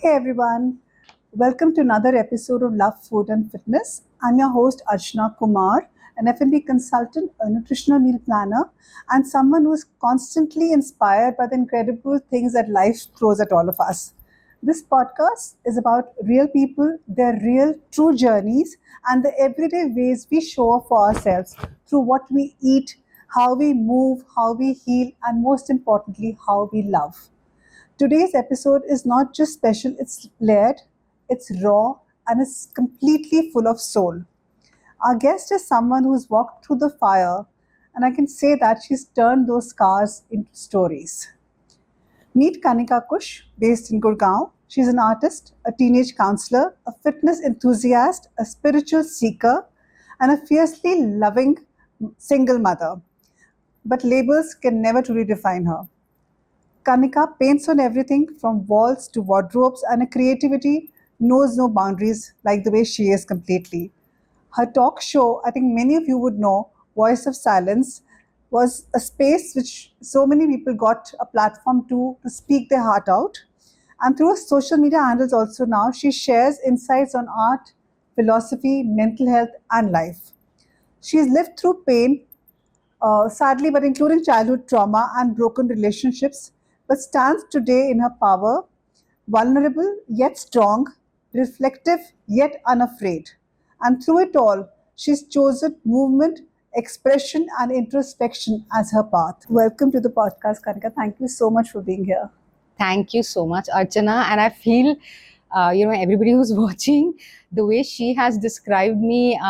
Hey everyone, welcome to another episode of Love, Food and Fitness. I'm your host Archana Kumar, an F&B consultant, a nutritional meal planner, and someone who's constantly inspired by the incredible things that life throws at all of us. This podcast is about real people, their real, true journeys, and the everyday ways we show up for ourselves through what we eat, how we move, how we heal, and most importantly, how we love. Today's episode is not just special, it's layered, it's raw, and it's completely full of soul. Our guest is someone who's walked through the fire, and I can say that she's turned those scars into stories. Meet Kanika Kush, based in Gurgaon. She's an artist, a teenage counselor, a fitness enthusiast, a spiritual seeker, and a fiercely loving single mother. But labels can never truly define her. Kanika paints on everything from walls to wardrobes, and her creativity knows no boundaries like the way she is completely. Her talk show, I think many of you would know, Voice of Silence, was a space which so many people got a platform to speak their heart out. And through her social media handles also now, she shares insights on art, philosophy, mental health, and life. She's lived through pain, sadly, but including childhood trauma and broken relationships, but stands today in her power, vulnerable yet strong, reflective yet unafraid. And through it all, she's chosen movement, expression, and introspection as her path. Welcome to the podcast, Kanika. Thank you so much for being here. Thank you so much, Archana. And I feel, everybody who's watching, the way she has described me, if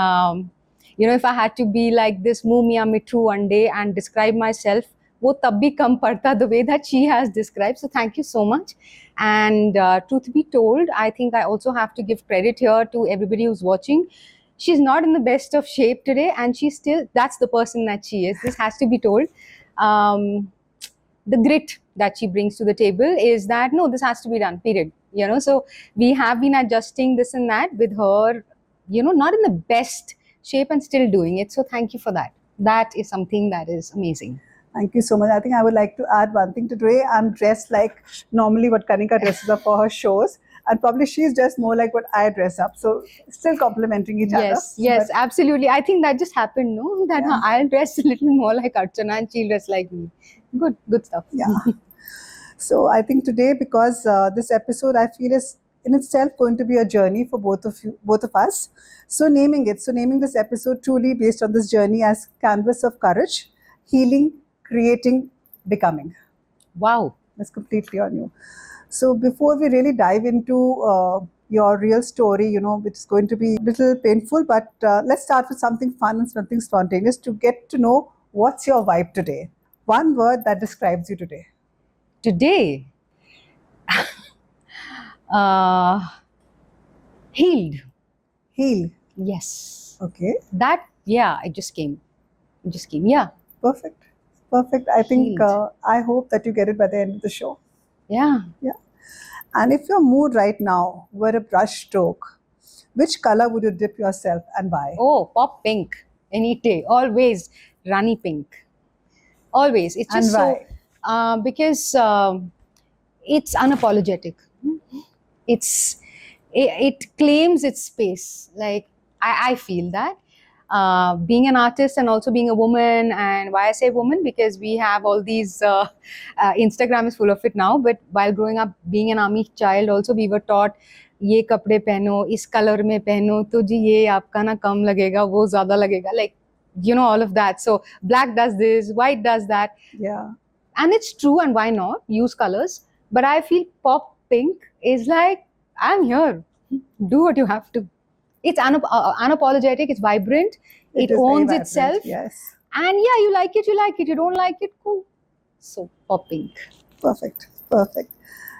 I had to be like this, muh miya mittu one day and describe myself, wo tab bhi kam padta the way that she has described. So thank you so much. And truth be told, I think I also have to give credit here to everybody who's watching. She's not in the best of shape today, and she's still, that's the person that she is. This has to be told. The grit that she brings to the table is that no, this has to be done, period. So we have been adjusting this and that with her, not in the best shape and still doing it. So thank you for that. That is something that is amazing. Thank you so much. I think I would like to add one thing. Today I'm dressed like normally what Kanika dresses up for her shows, and probably she's dressed more like what I dress up. So still complementing each other. Yes, absolutely. I think that just happened, no? That I'll dress a little more like Archana and she'll dress like me. Good stuff. Yeah. So I think today, because this episode I feel is in itself going to be a journey for both of us. So naming this episode truly based on this journey as canvas of courage, healing, creating, becoming. Wow. That's completely on you. So before we really dive into your real story, which is going to be a little painful, but let's start with something fun and something spontaneous to get to know what's your vibe today. One word that describes you today. Today, healed. Healed. Yes. Okay. It just came. Yeah. Perfect. I think I hope that you get it by the end of the show. Yeah. And if your mood right now were a brush stroke, which color would you dip yourself and why? Oh, pop pink. Any day. Always runny pink. Always. It's just and why? because it's unapologetic. It claims its space. Like I feel that. Being an artist and also being a woman, and why I say woman, because we have all these Instagram is full of it now, but while growing up being an army child also, we were taught ये कपड़े पहनो, इस colour में पहनो तो जी ये आपका ना कम लगेगा, वो ज़्यादा लगेगा, like all of that. So black does this, white does that. Yeah. And it's true, and why not use colors? But I feel pop pink is like, I'm here, do what you have to. It's unapologetic, it's vibrant, it owns itself. Yes. And yeah, you like it, you don't like it, cool. So pop pink. Perfect.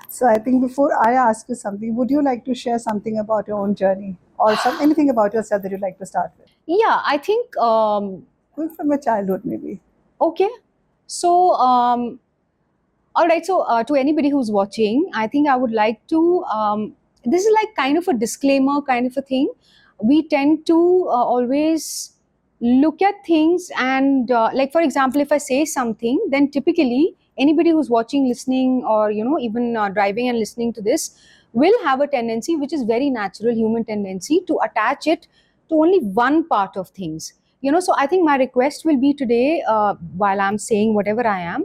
So I think before I ask you something, would you like to share something about your own journey or anything about yourself that you'd like to start with? Yeah, I think going from your childhood maybe. Okay. So all right, so to anybody who's watching, I think I would like to this is like kind of a disclaimer kind of a thing. We tend to always look at things and like, for example, if I say something, then typically anybody who's watching, listening, or even driving and listening to this will have a tendency, which is very natural human tendency, to attach it to only one part of things. So I think my request will be today, while I'm saying whatever I am,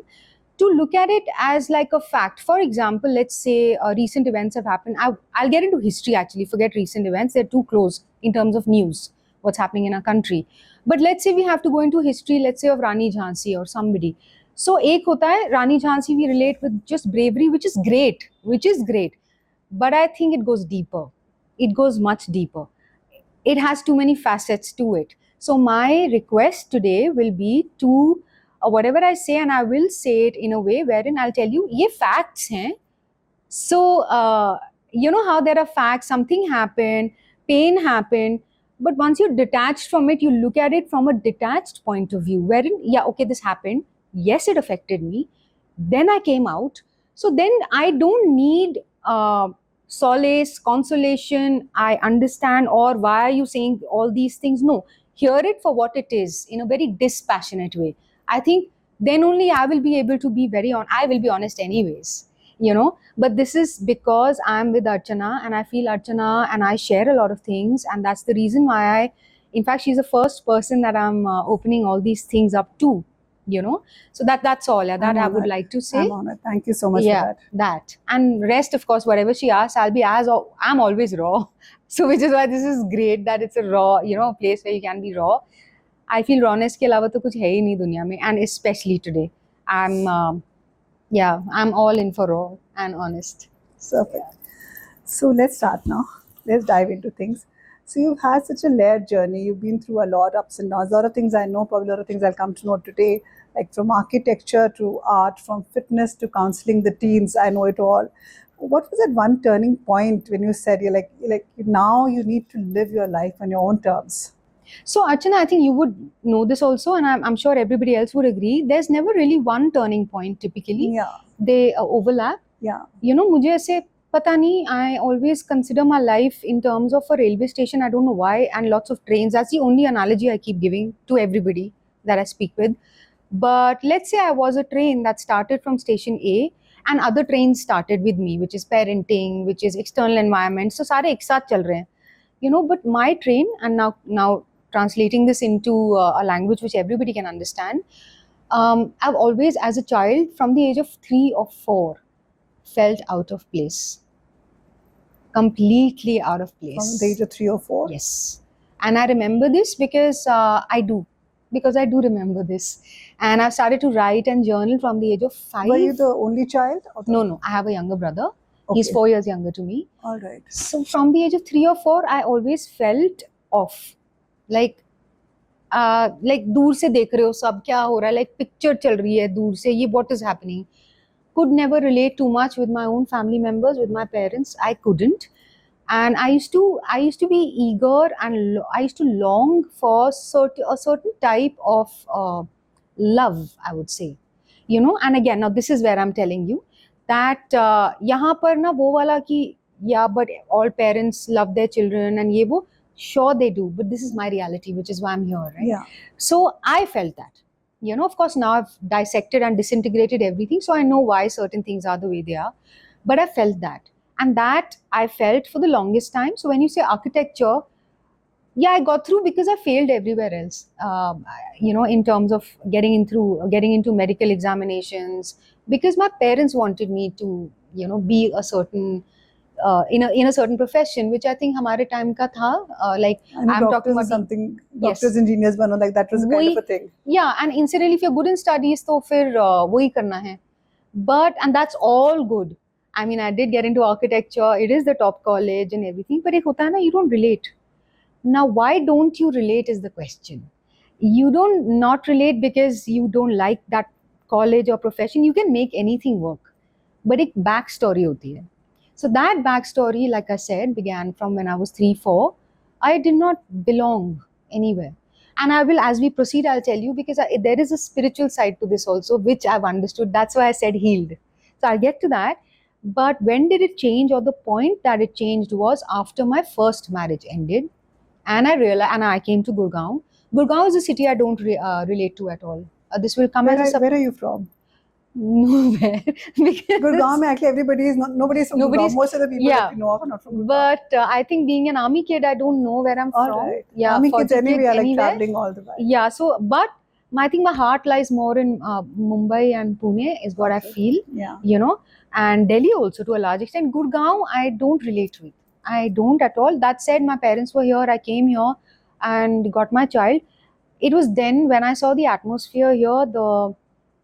to look at it as like a fact. For example, let's say recent events have happened. I'll get into history actually, forget recent events, they're too close in terms of news, what's happening in our country. But let's say we have to go into history, let's say of Rani Jhansi or somebody. So ek hota hai, Rani Jhansi we relate with just bravery, which is great. But I think it goes deeper. It goes much deeper. It has too many facets to it. So my request today will be to, whatever I say, and I will say it in a way wherein I'll tell you, ye facts hain. So, you know how there are facts, something happened, pain happened, but once you're detached from it, you look at it from a detached point of view, wherein, yeah, okay, this happened. Yes, it affected me. Then I came out. So then I don't need solace, consolation. I understand, or why are you saying all these things? No, hear it for what it is in a very dispassionate way. I think then only I will be able to be I will be honest anyways, but this is because I'm with Archana and I feel Archana and I share a lot of things, and that's the reason why in fact, she's the first person that I'm opening all these things up to, So that's all. Yeah, that I would like to say. I'm honored. Thank you so much for that. That. And rest, of course, whatever she asks, I'm always raw. So which is why this is great that it's a raw, place where you can be raw. I feel rawness के अलावा तो कुछ है ही नहीं दुनिया में, and especially today. I'm all in for raw and honest. Perfect. So let's start now. Let's dive into things. So you've had such a layered journey. You've been through a lot ups and downs. A lot of things I know, probably a lot of things I'll come to know today, like from architecture to art, from fitness to counseling the teens. I know it all. What was that one turning point when you said you're like now you need to live your life on your own terms? So Archana, I think you would know this also, and I'm sure everybody else would agree. There's never really one turning point typically. Yeah. They overlap. Yeah. मुझे ऐसे पता नहीं, I always consider my life in terms of a railway station. I don't know why, and lots of trains. That's the only analogy I keep giving to everybody that I speak with. But let's say I was a train that started from station A, and other trains started with me, which is parenting, which is external environment. So सारे एक साथ चल रहे हैं, But my train, and now translating this into a language which everybody can understand, I've always, as a child, from the age of 3 or 4, felt out of place. Completely out of place. From the age of 3 or 4? Yes. And I remember this because I do remember this. And I've started to write and journal from the age of 5. Were you the only child? No. I have a younger brother. Okay. He's 4 years younger to me. All right. So from the age of 3 or 4, I always felt off. Like दूर से देख रहे हो सब क्या हो रहा है, like picture चल रही है दूर से, ये what is happening. Could never relate too much with my own family members, with my parents. I couldn't. And I used to be eager, and I used to long for a certain type of love, I would say. And again, now this is where I'm telling you that यहाँ पर ना वो वाला कि yeah, but all parents love their children and ये वो, sure they do, but this is my reality, which is why I'm here, right? Yeah. So I felt that. Of course, now I've dissected and disintegrated everything, so I know why certain things are the way they are. But I felt that. And that I felt for the longest time. So when you say architecture, yeah, I got through because I failed everywhere else. In terms of getting into medical examinations, because my parents wanted me to, be a certain in a certain profession, which I think हमारे time का था. Like I'm talking about something, doctors, engineers, like that was a kind of a thing. Yeah, and incidentally, if you're good in studies, तो फिर वही करना है. And that's all good. I mean, I did get into architecture. It is the top college and everything, but एक होता है ना, you don't relate. Now, why don't you relate is the question. You don't not relate because you don't like that college or profession. You can make anything work, but एक backstory होती है. So that backstory, like I said, began from when I was 3, 4. I did not belong anywhere. And I will, as we proceed, I'll tell you, because there is a spiritual side to this also, which I've understood. That's why I said healed. So I'll get to that. But when did it change, or the point that it changed was after my first marriage ended. And I realized, and I came to Gurgaon. Gurgaon is a city I don't relate to at all. This will come Where are you from? Nowhere. Because Gurgaon, mein actually everybody is not, nobody is from nobody's, Gurgaon. Most of the people yeah. that we know of are not from Gurgaon. But I think being an army kid, I don't know where I'm All from. right. Yeah, Army kids 40 anyway kids are like anywhere. traveling all the while. Yeah, so, but I think my heart lies more in Mumbai and Pune is what I Okay. feel, Yeah. you know, and Delhi also to a large extent. Gurgaon, I don't relate with. I don't at all. That said, my parents were here, I came here and got my child. It was then when I saw the atmosphere here,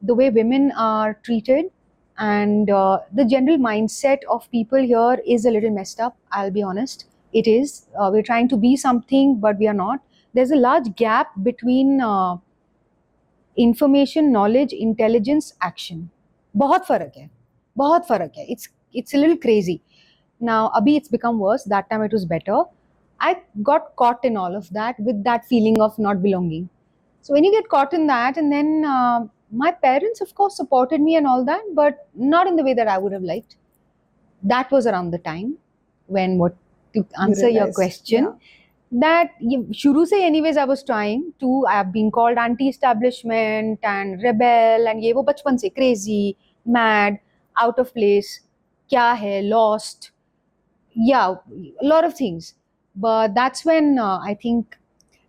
the way women are treated, and the general mindset of people here is a little messed up. I'll be honest, it is. We're trying to be something, but we are not. There's a large gap between information, knowledge, intelligence, action. बहुत फर्क है, बहुत फर्क है. It's a little crazy. Now, abhi it's become worse. That time it was better. I got caught in all of that with that feeling of not belonging. So when you get caught in that, and then my parents, of course, supported me and all that, but not in the way that I would have liked. That was around the time when, what to answer your realized, question, yeah. that shuru se anyways I was trying to, I have been called anti-establishment and rebel and ye wo bachpan se, crazy, mad, out of place, kya hai, lost, yeah, a lot of things. But that's when I think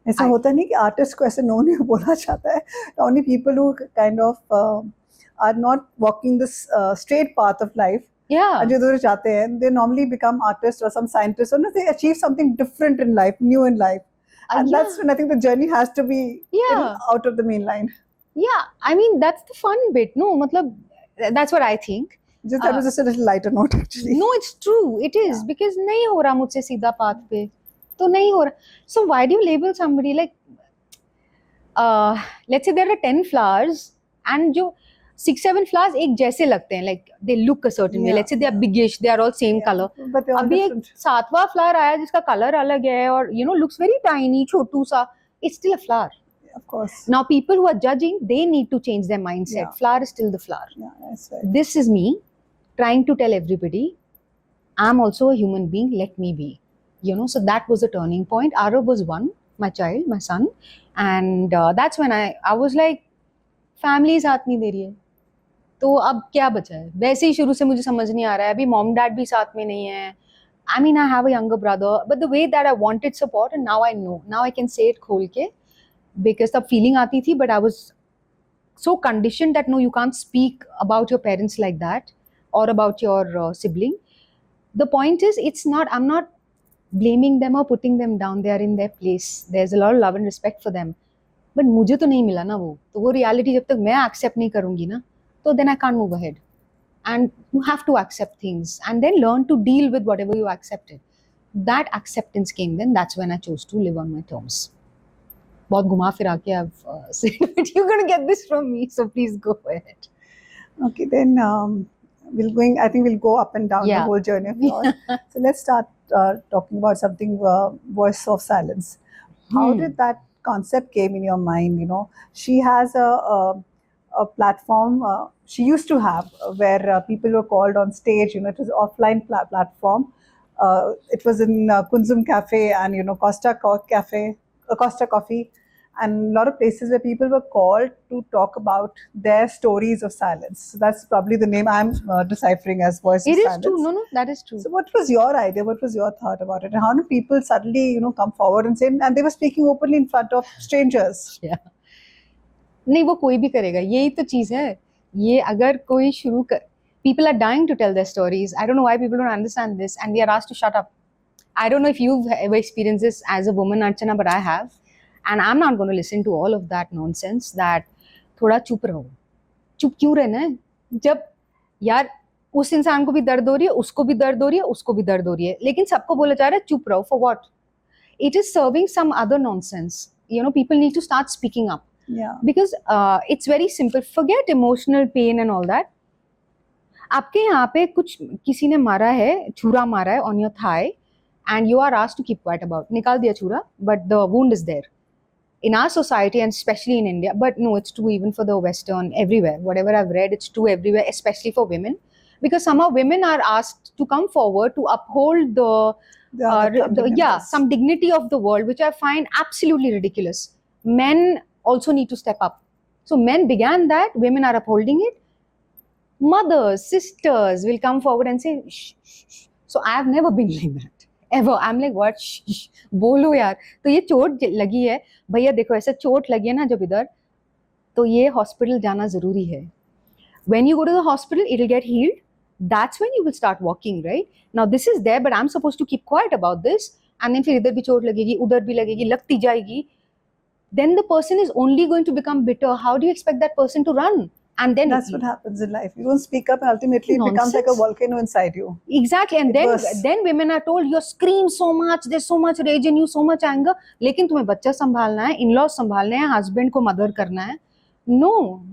ऐसा होता नहीं कि artist को ऐसे no नहीं बोला जाता है. Only people who kind of are not walking this straight path of life, yeah, and जो उधर जाते हैं, they normally become artists or some scientists, or no, they achieve something different in life, new in life, and yeah, that's when I think the journey has to be Yeah. out of the main line. yeah, I mean that's the fun bit. No, matlab, that's what I think. Just that was just a little lighter note actually. No, it's true. It is. Yeah. Because नहीं हो रहा मुझसे सीधा path पे, तो नहीं हो रहा. So why do you label somebody like, let's say there are 10 flowers and जो 6-7 flowers एक जैसे लगते हैं, like they look a certain way. Yeah, Let's say they are biggish, they are all same color. But they're all अभी एक different. 7वां flower आया जिसका color अलग है और looks very tiny, छोटू सा, it's still a flower. Of course. Now people who are judging, they need to change their mindset. Yeah. Flower is still the flower. Yeah, that's right. This is me trying to tell everybody, I'm also a human being, let me be. So that was a turning point. Arav was one, my child, my son. And that's when I was like, family साथ नहीं दे रही है, तो अब क्या बचा है. वैसे ही शुरू से मुझे समझ नहीं आ रहा है, अभी मॉम डैड भी साथ में नहीं है. I mean, I have a younger brother, but the way that I wanted support, and now I know, now I can say it खोल के, because तब feeling आती थी, but I was so conditioned that no, you can't speak about your parents like that or about your sibling. The point is, it's not, I'm not blaming them or putting them down. They are in their place. There's a lot of love and respect for them. But मुझे तो नहीं मिला ना वो, तो वो reality जब तक मैं accept नहीं करूँगी ना, तो then I can't move ahead. And you have to accept things and then learn to deal with whatever you accepted. That acceptance came then. That's when I chose to live on my terms. बहुत घुमा फिरा के I've said, but you're going to get this from me, so please go ahead. Okay, then I think we'll go up and down the whole journey of yours. So let's start talking about something, voice of silence. How did that concept came in your mind? She has a platform, she used to have, where people were called on stage. It was an offline platform. It was in Kunzum Cafe and Costa Coffee, and a lot of places where people were called to talk about their stories of silence. So that's probably the name I'm deciphering as voice of silence. It is true. No, that is true. So what was your idea? What was your thought about it? And how did people suddenly, come forward and say, and they were speaking openly in front of strangers? Yeah. नहीं, वो कोई भी करेगा, यही तो चीज है. ये अगर कोई शुरू कर, people are dying to tell their stories. I don't know why people don't understand this, and we are asked to shut up. I don't know if you've ever experienced this as a woman, Archana, but I have. And I'm not going to listen to all of that nonsense that थोड़ा चुप रहो. चुप क्यों रहना है? जब यार उस इंसान को भी दर्द हो रही है, उसको भी दर्द हो रही है, उसको भी दर्द हो रही है, लेकिन सबको बोला जा रहा है चुप रहो. For what? It is serving some other nonsense. People need to start speaking up. Yeah. Because it's very simple. Forget emotional pain and all that. आपके यहाँ पे कुछ किसी ने मारा है, छुरा मारा है on your thigh, and you are asked to keep quiet about. निकाल दिया छुरा, but the wound is there. In our society, and especially in India, but no, it's true even for the Western, everywhere. Whatever I've read, it's true everywhere, especially for women. Because somehow women are asked to come forward to uphold some dignity of the world, which I find absolutely ridiculous. Men also need to step up. So men began that, women are upholding it. mothers, sisters will come forward and say, shh, shh, shh. So I have never been like that. Ever. I'm like, what? Shh, shh. बोलो यार. तो ये चोट लगी है. भैया देखो ऐसा चोट लगी है ना जब इधर, तो ये हॉस्पिटल जाना जरूरी है. When you go to the hospital, it'll get healed. That's when you will start walking, right? Now this is there, but I'm supposed to keep quiet about this. And then फिर इधर भी चोट लगेगी, उधर भी लगेगी, लगती जाएगी. Then the person is only going to become bitter. How do you expect that person to run? And then That's what happens in life. You don't speak up, and ultimately it becomes like a Nonsense. volcano inside you. Exactly. And It then bursts. then women are told you scream so much, there's so much rage in you, so much anger. लेकिन तुम्हें बच्चा संभालना है, in-laws संभालने हैं, husband को mother करना है. No,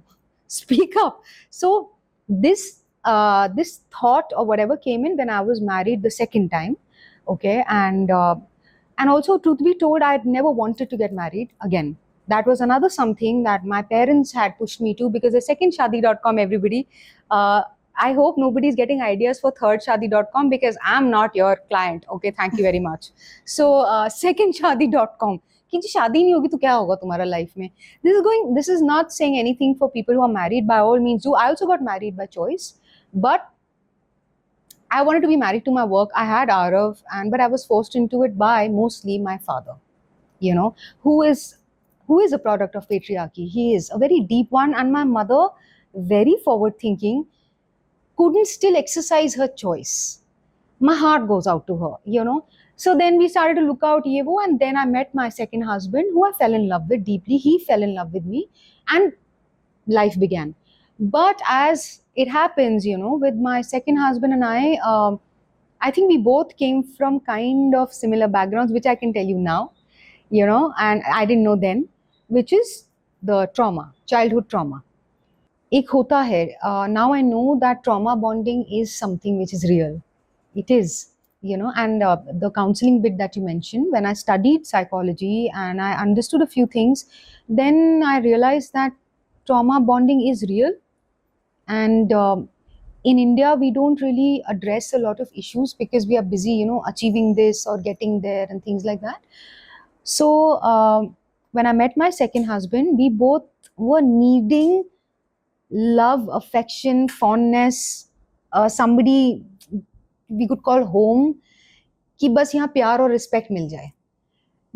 speak up. So this thought or whatever came in when I was married the second time. Okay, and also truth be told, I had never wanted to get married again. That was another something that my parents had pushed me to, because the second shadi.com, everybody, I hope nobody's getting ideas for third shadi.com, because I'm not your client. Okay, thank you very much. So second shadi.com, कि जी शादी नहीं होगी तो क्या होगा तुम्हारा life में. This is not saying anything for people who are married. By all means do. I also got married by choice, but I wanted to be married to my work. I had Arav, but I was forced into it by mostly my father, you know, who is a product of patriarchy. He is a very deep one, and my mother, very forward thinking, couldn't still exercise her choice. My heart goes out to her, you know. So then we started to look out Yevo, and then I met my second husband, who I fell in love with deeply. He fell in love with me, and life began. But as it happens, you know, with my second husband and I think we both came from kind of similar backgrounds, which I can tell you now, you know, and I didn't know then, which is the trauma, childhood trauma. एक होता है, now I know that trauma bonding is something which is real. It is, you know, and the counseling bit that you mentioned, when I studied psychology and I understood a few things, then I realized that trauma bonding is real. And in India, we don't really address a lot of issues because we are busy, you know, achieving this or getting there and things like that. So when I met my second husband, we both were needing love, affection, fondness, somebody we could call home, कि बस यहाँ प्यार और respect मिल जाए.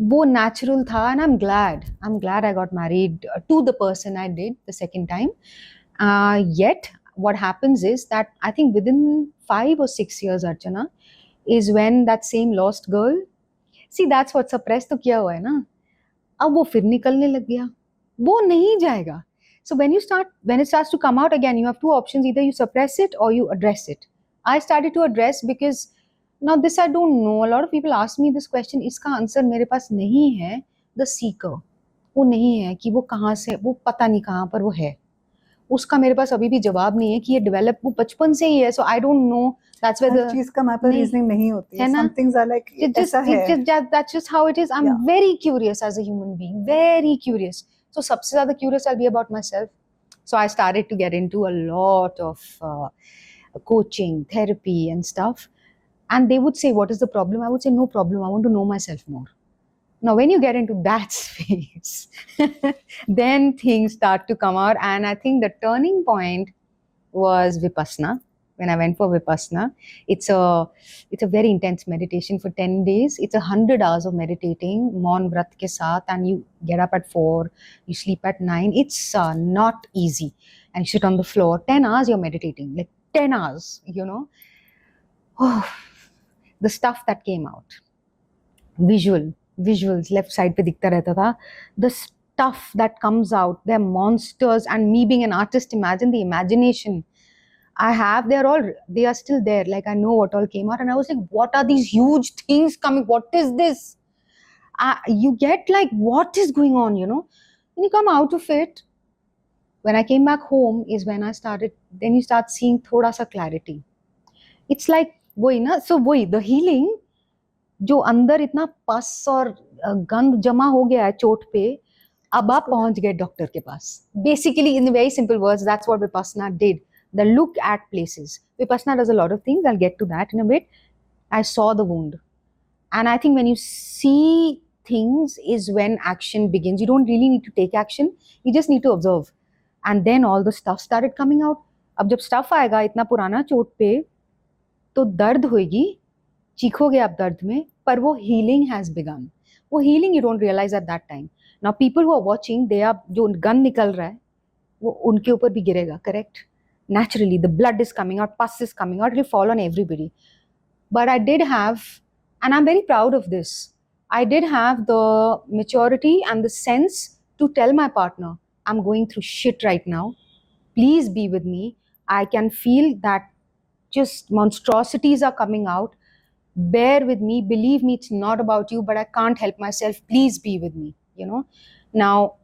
वो natural था, and I'm glad I got married to the person I did the second time. Yet what happens is that I think within 5 or 6 years, Archana, is when that same lost girl, see, that's what suppressed तो किया हुआ है ना, अब वो फिर निकलने लग गया, वो नहीं जाएगा. So when it starts to come out again, you have two options: either you suppress it or you address it. I started to address, because now this I don't know. A lot of people ask me this question. इसका answer मेरे पास नहीं है. The seeker, वो नहीं है कि वो कहाँ से, वो पता नहीं कहाँ पर वो है. उसका मेरे पास अभी भी जवाब नहीं है कि ये डेवलप वो बचपन से ही है. So I don't know. That's where her the चीज का हमारे पास नहीं रीजनिंग नहीं होती है. है ना? Some things are like ऐसा है. That's just how it is. I'm Yeah. very curious as a human being, very curious. So सबसे ज़्यादा curious I'll be about myself. So I started to get into a lot of coaching, therapy and stuff. And they would say, what is the problem? I would say, no problem. I want to know myself more. Now, when you get into that space, then things start to come out. And I think the turning point was Vipassana. When I went for Vipassana, it's a very intense meditation for 10 days. It's 100 hours of meditating, Maun Vrat ke saath, and you get up at 4, you sleep at 9. It's not easy. And you sit on the floor, 10 hours you're meditating, like 10 hours, you know. Oh, the stuff that came out. Visuals, left side pe dikhta rehta tha. The stuff that comes out, they're monsters. And me being an artist, imagine the imagination I have, they are still there. Like, I know what all came out, and I was like, what are these huge things coming? What is this? You get like, what is going on, you know? When you come out of it, when I came back home is when then you start seeing thoda sa clarity. It's like, वही ना, so वही, the healing, जो अंदर इतना पस और गंद जमा हो गया है चोट पे, अब आप पहुंच गए डॉक्टर के पास. Basically, in the very simple words, that's what Vipassana did. The look at places. Vipassana does a lot of things. I'll get to that in a bit. I saw the wound. And I think when you see things is when action begins. You don't really need to take action. You just need to observe. And then all the stuff started coming out. अब जब stuff आएगा इतना पुराना चोट पे, तो दर्द होगी, चीखोगे आप दर्द में, पर वो हीलिंग हैज बिगन. वो healing you don't realise at that time. Now people who are watching, they are, जो गन निकल रहा है वो उनके ऊपर भी गिरेगा, correct? Naturally the blood is coming out, pus is coming out, it will fall on everybody. But I did have, and I'm very proud of this, I did have the maturity and the sense to tell my partner, I'm going through shit right now, please be with me. I can feel that just monstrosities are coming out, bear with me, believe me, it's not about you, but I can't help myself, please be with me, you know. Now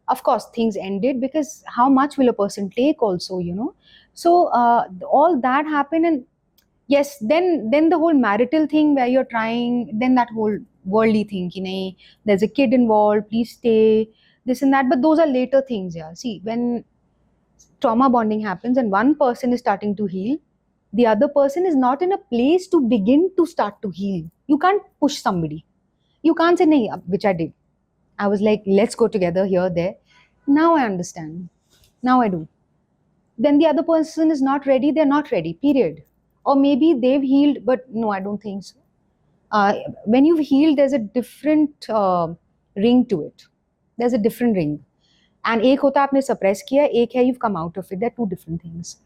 of course things ended, because how much will a person take also, you know. So all that happened, and yes, then the whole marital thing where you're trying, then that whole worldly thing ki nahi, there's a kid involved, please stay, this and that, but those are later things. Yeah, see, when trauma bonding happens and one person is starting to heal, the other person is not in a place to begin to start to heal. You can't push somebody, you can't say nahi, which I did. I was like, let's go together here, there. Now I understand. Now I do. Then the other person is not ready, they're not ready, period. Or maybe they've healed, but no, I don't think so. When you've healed, there's a different ring to it. There's a different ring. And एक होता आपने suppress किया, एक है you've come out of it. They're two different things.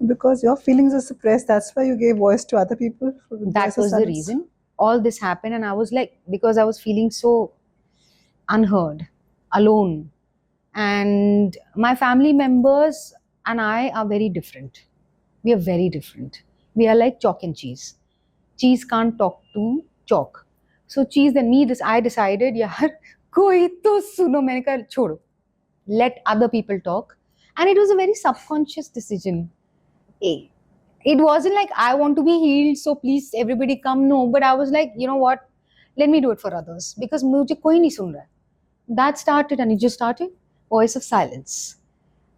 Because your feelings are suppressed, that's why you gave voice to other people. That was the reason. All this happened, and I was like, because I was feeling so unheard, alone. And my family members and I are very different. We are very different. We are like chalk and cheese. Cheese can't talk to chalk. So cheese and me, I decided, yaar, koi to suno. Maine kaha, chodo. Let other people talk. And it was a very subconscious decision. It wasn't like I want to be healed, so please everybody come. No, but I was like, you know what? Let me do it for others, because mujhe koi nahi sun raha. That started, and it just started. Voice of silence.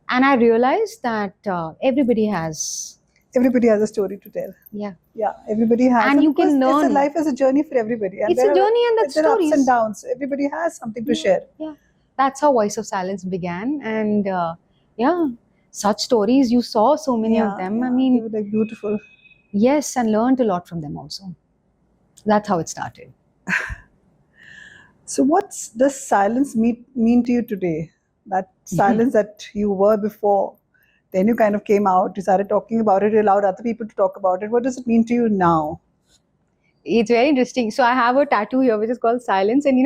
And I realized that everybody has a story to tell. Yeah, everybody has, and you can learn. Life is a journey for everybody, and It's a journey, and that's there are ups stories and downs. Everybody has something to share. Yeah, that's how Voice of Silence began, and yeah, such stories, you saw so many of them. I mean, they were like beautiful. Yes, and learned a lot from them also. That's how it started. So what does silence mean to you today? That silence that you were before, then you kind of came out, you started talking about it, you allowed other people to talk about it. What does it mean to you now? It's very interesting. So I have a tattoo here which is called Silence, and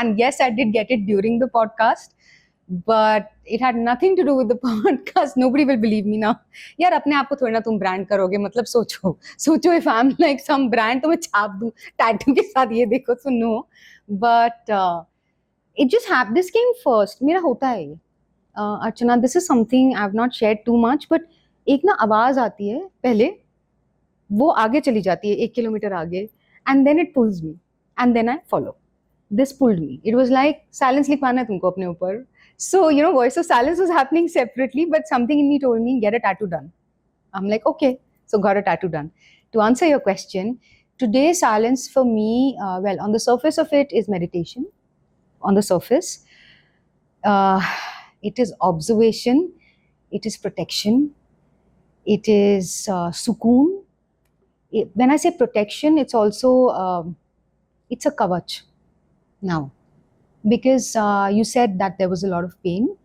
and yes, I did get it during the podcast, but it had nothing to do with the podcast. Nobody will believe me now. यार अपने आप को थोड़ी ना तुम brand करोगे, मतलब सोचो if I'm like some brand तो मैं छाप दूँ tattoo के साथ, ये देखो. So no, but it just happened. This came first. मेरा होता है ये. Archana, this is something I've not shared too much, but एक ना आवाज आती है पहले, वो आगे चली जाती है 1 किलोमीटर आगे, and then it pulls me, and then I follow. This pulled me. It was like, silence लिखवाना है तुमको अपने ऊपर. So, Voice of Silence was happening separately, but something in me told me, get a tattoo done. I'm like, okay. So got a tattoo done. To answer your question, today silence for me, well, on the surface of it is meditation. On the surface. It is observation. It is protection. It is sukoon. When I say protection, it's also, it's a kavach now. Because you said that there was a lot of pain.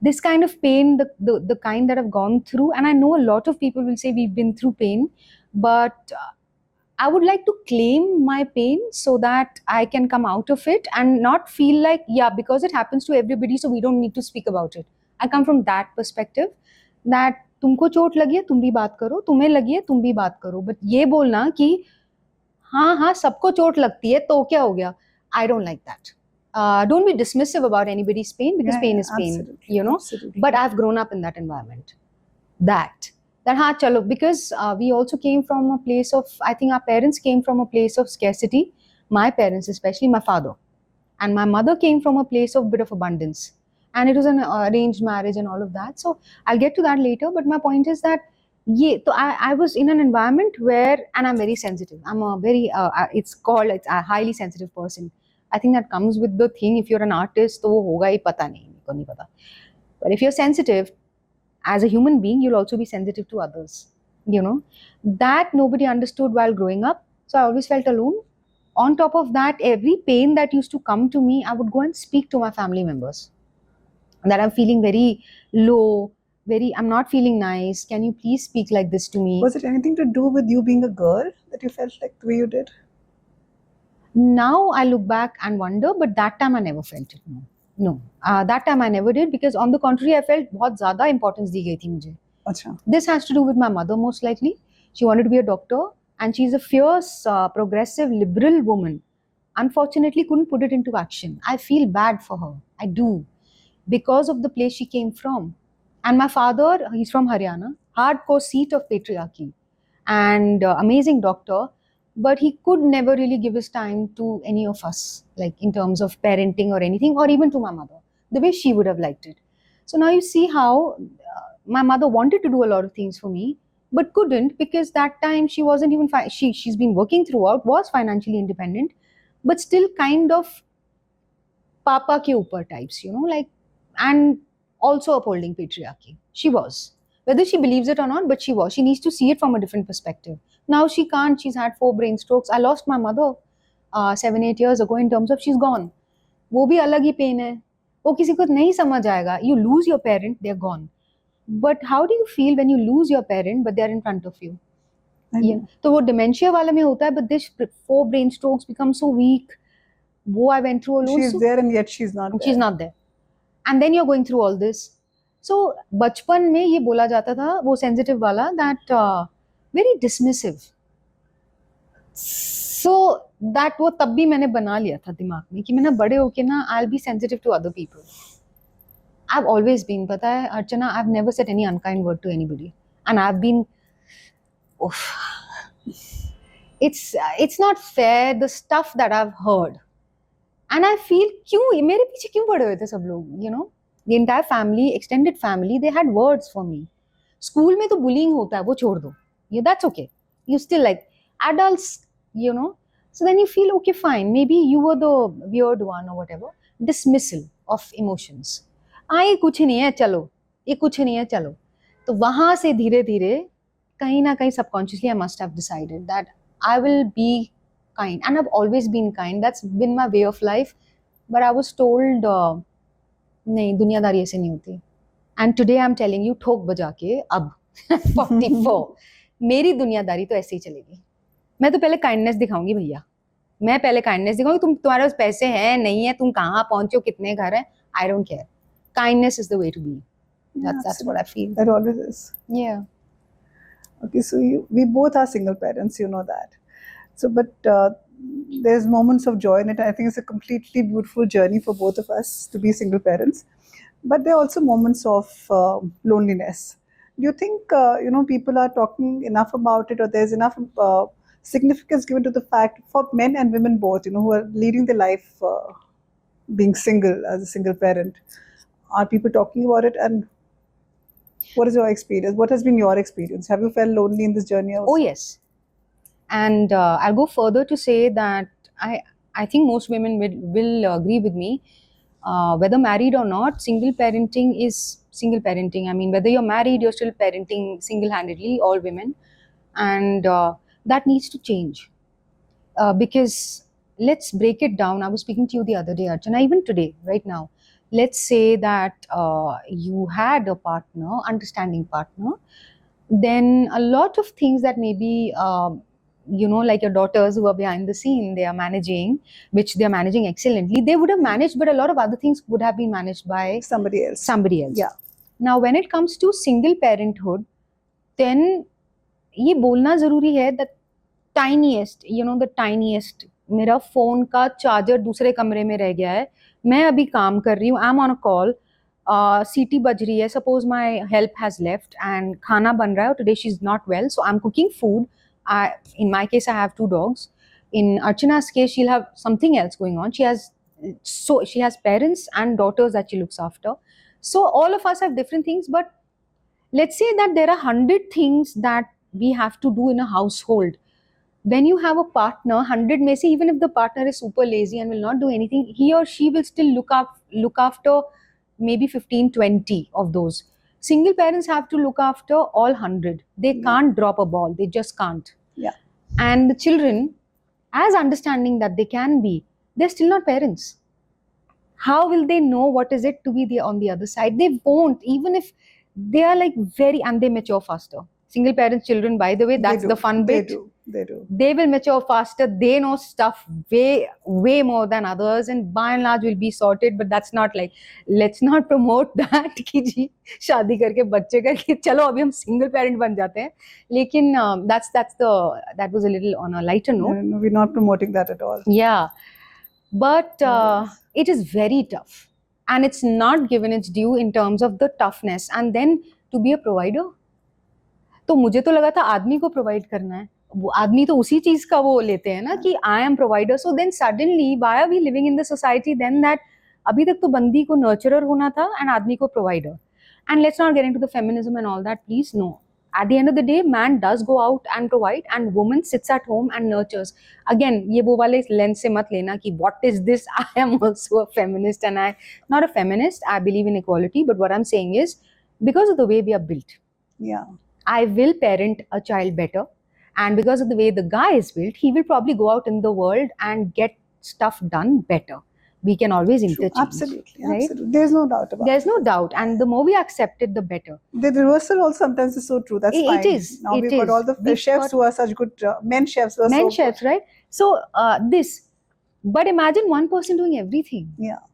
This kind of pain, the kind that I've gone through, and I know a lot of people will say we've been through pain, but I would like to claim my pain so that I can come out of it and not feel like, yeah, because it happens to everybody, so we don't need to speak about it. I come from that perspective that तुमको चोट लगी है तुम भी बात करो, तुम्हें लगी है तुम भी बात करो, बट ये बोलना कि हाँ सबको चोट लगती है तो क्या हो गया, I don't like that. Don't be dismissive about anybody's pain, because pain is pain, absolutely. But I've grown up in that environment. That हाँ चलो, because we also came from a place of, I think our parents came from a place of scarcity. My parents, especially my father, and my mother came from a place of bit of abundance, and it was an arranged marriage and all of that. So I'll get to that later, but my point is that I was in an environment where, and I'm very sensitive. I'm a very it's a highly sensitive person. I think that comes with the thing. If you're an artist, तो वो होगा ही, पता नहीं, मेरे को नहीं पता. But if you're sensitive, as a human being, you'll also be sensitive to others. That nobody understood while growing up. So I always felt alone. On top of that, every pain that used to come to me, I would go and speak to my family members that I'm feeling very low, I'm not feeling nice. Can you please speak like this to me? Was it anything to do with you being a girl that you felt like the way you did? Now I look back and wonder, but that time I never felt it. No. That time I never did, because on the contrary, I felt बहुत ज़्यादा importance दी गई थी मुझे. Acha. This has to do with my mother, most likely. She wanted to be a doctor, and she's a fierce, progressive, liberal woman. Unfortunately, couldn't put it into action. I feel bad for her. I do, because of the place she came from. And my father, he's from Haryana, hardcore seat of patriarchy, and amazing doctor, but he could never really give his time to any of us, like in terms of parenting or anything, or even to my mother, the way she would have liked it. So now you see how my mother wanted to do a lot of things for me, but couldn't, because that time she wasn't even she's been working throughout, was financially independent, but still kind of papa ke upar types, like, and also upholding patriarchy. She was. Whether she believes it or not, but she was. She needs to see it from a different perspective. Now she can't. She's had 4 brain strokes. I lost my mother 7-8 years ago, in terms of she's gone. वो भी अलग ही pen है. वो किसी को नहीं समझ आएगा. You lose your parent, they're gone. But how do you feel when you lose your parent, but they're in front of you? तो वो dementia वाले में होता है, but this 4 brain strokes become so weak. Wo I went through alone. She's there and yet she's not there. She's not there. And then you're going through all this. So बचपन में ये बोला जाता था, वो sensitive वाला, that very dismissive. So that वो तब भी मैंने बना लिया था दिमाग में कि मैं ना बड़े होके ना I'll be sensitive to other people. I've always been, पता है अर्चना, I've never said any unkind word to anybody, and I've been, it's not fair, the stuff that I've heard. And I feel, क्यों मेरे पीछे क्यों पड़े हुए थे सब लोग, the entire family, extended family, they had words for me. School में तो bullying होता है, वो छोड़ दो. That's okay. You still like adults, So then you feel, okay, fine. Maybe you were the weird one or whatever. Dismissal of emotions. ये कुछ नहीं है, चलो. ये कुछ नहीं है, चलो. तो वहाँ से धीरे धीरे कहीं ना कहीं subconsciously I must have decided that I will be kind, and I've always been kind. That's been my way of life. But I was told, नहीं, दुनियादारी ऐसे नहीं होती. And today I'm telling you, ठोक बजा के अब 44 मेरी दुनियादारी तो ऐसे ही चलेगी. मैं तो पहले काइंडनेस दिखाऊंगी भैया. मैं पहले काइंडनेस दिखाऊंगी. तुम्हारे पास पैसे हैं नहीं है, तुम कहाँ पहुंचे हो, कितने घर हैं, I don't care. Kindness is the way to be. That's what I feel. It always is. Yeah. Okay, so we both are single parents, you know that. So, but there's moments of joy in it. I think it's a completely beautiful journey for both of us to be single parents. But there are also moments of loneliness. Do you think people are talking enough about it, or there's enough significance given to the fact for men and women both, who are leading their life being single as a single parent? Are people talking about it? And what is your experience? What has been your experience? Have you felt lonely in this journey also? Oh, yes. And I'll go further to say that I think most women will agree with me. Whether married or not, single parenting is single parenting. I mean, whether you're married, you're still parenting single-handedly, all women. And that needs to change. Because let's break it down. I was speaking to you the other day, Archana, even today, right now. Let's say that you had a partner, understanding partner. Then a lot of things that maybe, like your daughters who are behind the scene, they are managing, which they are managing excellently. They would have managed, but a lot of other things would have been managed by somebody else. Yeah. Now, when it comes to single parenthood, then ये बोलना ज़रूरी है that tiniest, the tiniest. मेरा phone का charger दूसरे कमरे में रह गया है. मैं अभी काम कर रही हूँ. I'm on a call. सीटी बज रही है. Suppose my help has left and खाना बन रहा है. Today she's not well, so I'm cooking food. In my case, I have 2 dogs. In Archana's case, she'll have something else going on. She has parents and daughters that she looks after. So all of us have different things, but let's say that there are 100 things that we have to do in a household. When you have a partner, 100 में से, even if the partner is super lazy and will not do anything, he or she will still look after maybe 15-20 of those. Single parents have to look after all 100. They can't drop a ball. They just can't. Yeah. And the children, as understanding that they can be, they're still not parents. How will they know what is it to be on the other side? They won't, even if they are like very, and they mature faster. Single parents children, by the way, that's the fun bit. They do. They will mature faster. They know stuff way more than others, and by and large will be sorted. But that's not like, let's not promote that कि जी शादी करके बच्चे करके चलो अभी हम single parent बन जाते हैं. लेकिन that was a little on a lighter note. No, we're not promoting that at all. Yeah, but it is very tough, and it's not given its due in terms of the toughness. And then to be a provider, तो मुझे तो लगा था आदमी को provide करना है, वो आदमी तो उसी चीज का वो लेते हैं ना कि I am provider. So then suddenly why are we living in the society then that अभी तक तो बंदी को नर्चरर होना था एंड आदमी को provider. And let's not get into the feminism and all that, please. No, at the end of the day, man does go out and provide, and woman sits at home and nurtures. Again, ये वो वाले lens से मत लेना कि what is this? I am also a feminist, and I not a feminist. I believe in equality, but what I'm saying is because of the way we are built. Yeah. I will parent a child better, and because of the way the guy is built, he will probably go out in the world and get stuff done better. We can always interchange. Absolutely, right? absolutely. There's no doubt about There's it. no doubt, and the more we accept it, the better. The reversal also sometimes is so true. That's fine. It is. Now we've got all the chefs who are such good men chefs. Who are Men so chefs, good. right? So this, but imagine one person doing everything. Yeah.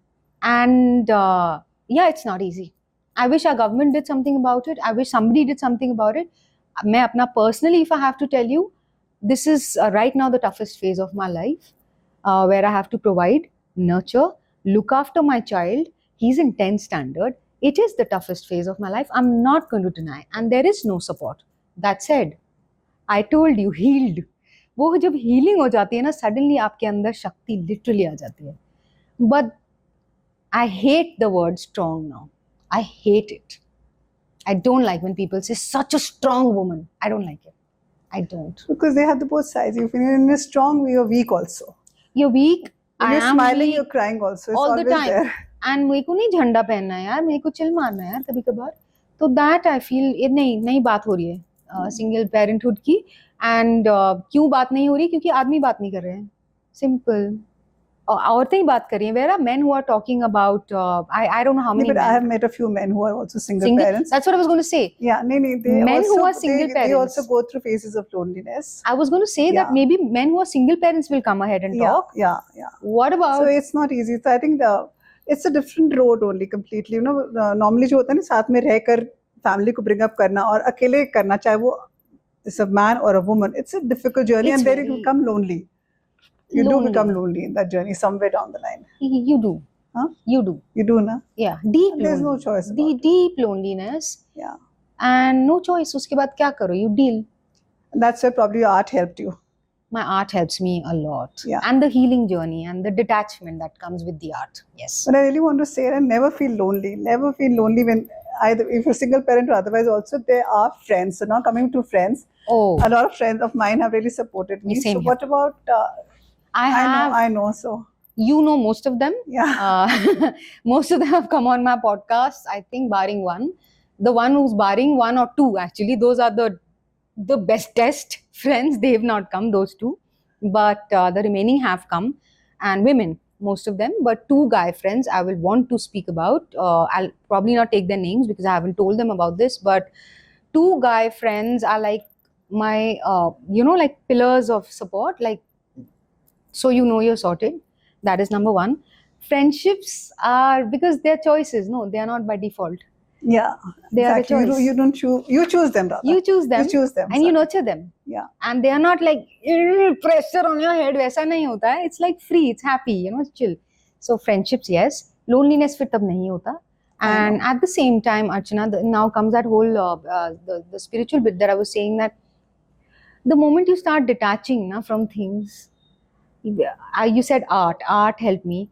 And yeah, it's not easy. I wish our government did something about it. I wish somebody did something about it. मैं अपना personally, if I have to tell you, this is right now the toughest phase of my life, where I have to provide, nurture, look after my child. He's in 10th standard. It is the toughest phase of my life. I'm not going to deny. And there is no support. That said, I told you, healed. वो जब healing हो जाती है ना, suddenly आपके अंदर शक्ति literally आ जाती है. But I hate the word strong now. I hate it. I don't like when people say such a strong woman. I don't like it. I don't. Because they have the both sides. If you're in a strong way, you're weak also. You're weak. When you're smiling, you're crying also. It's all always the time. there. And मेरे को नहीं झंडा पहनना है यार, मेरे को chill मारना है यार कभी कभार. तो that I feel ये नई बात हो रही है single parenthood की. And क्यों बात नहीं हो रही? क्योंकि आदमी बात नहीं कर रहे हैं. Simple. औरतें ही बात कर रही हैं. Where are men who are talking about? I don't know how many. But men. I have met a few men who are also single parents. That's what I was going to say. Yeah, they men also, who are single parents. They also go through phases of loneliness. I was going to say that maybe men who are single parents will come ahead and talk. Yeah. What about? So it's not easy. So I think it's a different road only completely. You know, normally जो होता है ना साथ में रहकर family को bring up करना और अकेले करना चाहे वो it's a man or a woman. It's a difficult journey, and then you become lonely. You do become lonely in that journey somewhere down the line. You do. Huh? You do. You do, na? Yeah. Deep. There's no choice. Deep loneliness. Yeah. And no choice. उसके बाद क्या करो? You deal. And that's why probably your art helped you. My art helps me a lot. Yeah. And the healing journey and the detachment that comes with the art. Yes. But I really want to say that never feel lonely. Never feel lonely when either if you're a single parent or otherwise also there are friends. So now coming to friends. Oh. A lot of friends of mine have really supported me. Same so here. What about I know. So you know most of them. Yeah. Most of them have come on my podcast. I think barring one. The one who's barring one or two actually. Those are the bestest friends. They have not come, those two. But the remaining have come. And women, most of them. But two guy friends I will want to speak about. I'll probably not take their names because I haven't told them about this. But two guy friends are like my, like pillars of support. Like, so you know you're sorted. That is number one. Friendships are because they're choices. No, they are not by default. Yeah, they exactly. are the choice. You don't choose. You choose them, rather. You choose them. You choose them, and you nurture them. Yeah. And they are not like pressure on your head. वैसा नहीं होता है. It's like free. It's happy. It's chill. So friendships, yes. Loneliness फिर तब नहीं होता. And at the same time, Archana, now comes that whole the spiritual bit that I was saying, that the moment you start detaching from things, you said art helped me.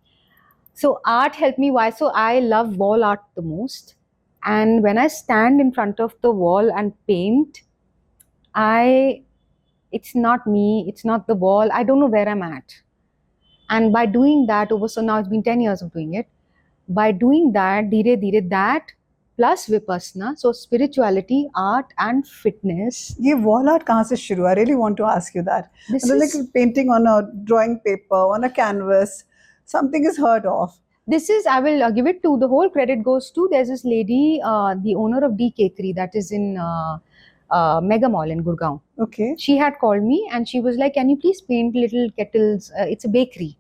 So art helped me. Why? So I love wall art the most. And when I stand in front of the wall and paint, it's not me, it's not the wall. I don't know where I'm at. And by doing that so now it's been 10 years of doing it. By doing that, dhire dhire, that plus Vipassana. So spirituality, art, and fitness. ये wall art कहाँ से शुरू? I really want to ask you that. This मतलब is like painting on a drawing paper, on a canvas, something is heard of. this is I will give it to, the whole credit goes to, there's this lady, the owner of D Cakery, that is in Mega Mall in Gurgaon. Okay. She had called me and she was like, can you please paint little kettles? It's a bakery,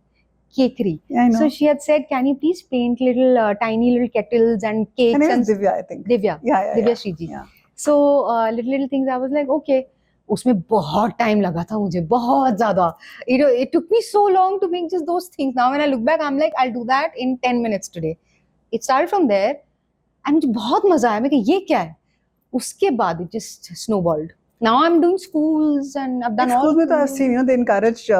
cakery. Yeah, I know. So she had said, can you please paint little tiny little kettles and Her cakes name and is Divya, I think. Divya. Yeah, Divya yeah. Shriji. Yeah. So little things, I was like, okay. उसमें बहुत time लगा था मुझे, बहुत ज्यादा. It took me so long to make just those things. Now when I look back, I'm like, I'll do that in 10 minutes today. It started from there and मुझे बहुत मजा आया. मैं कि ये क्या है? उसके बाद it just snowballed. Now I'm doing schools and I've done Like all. schools में तो I've seen, they encourage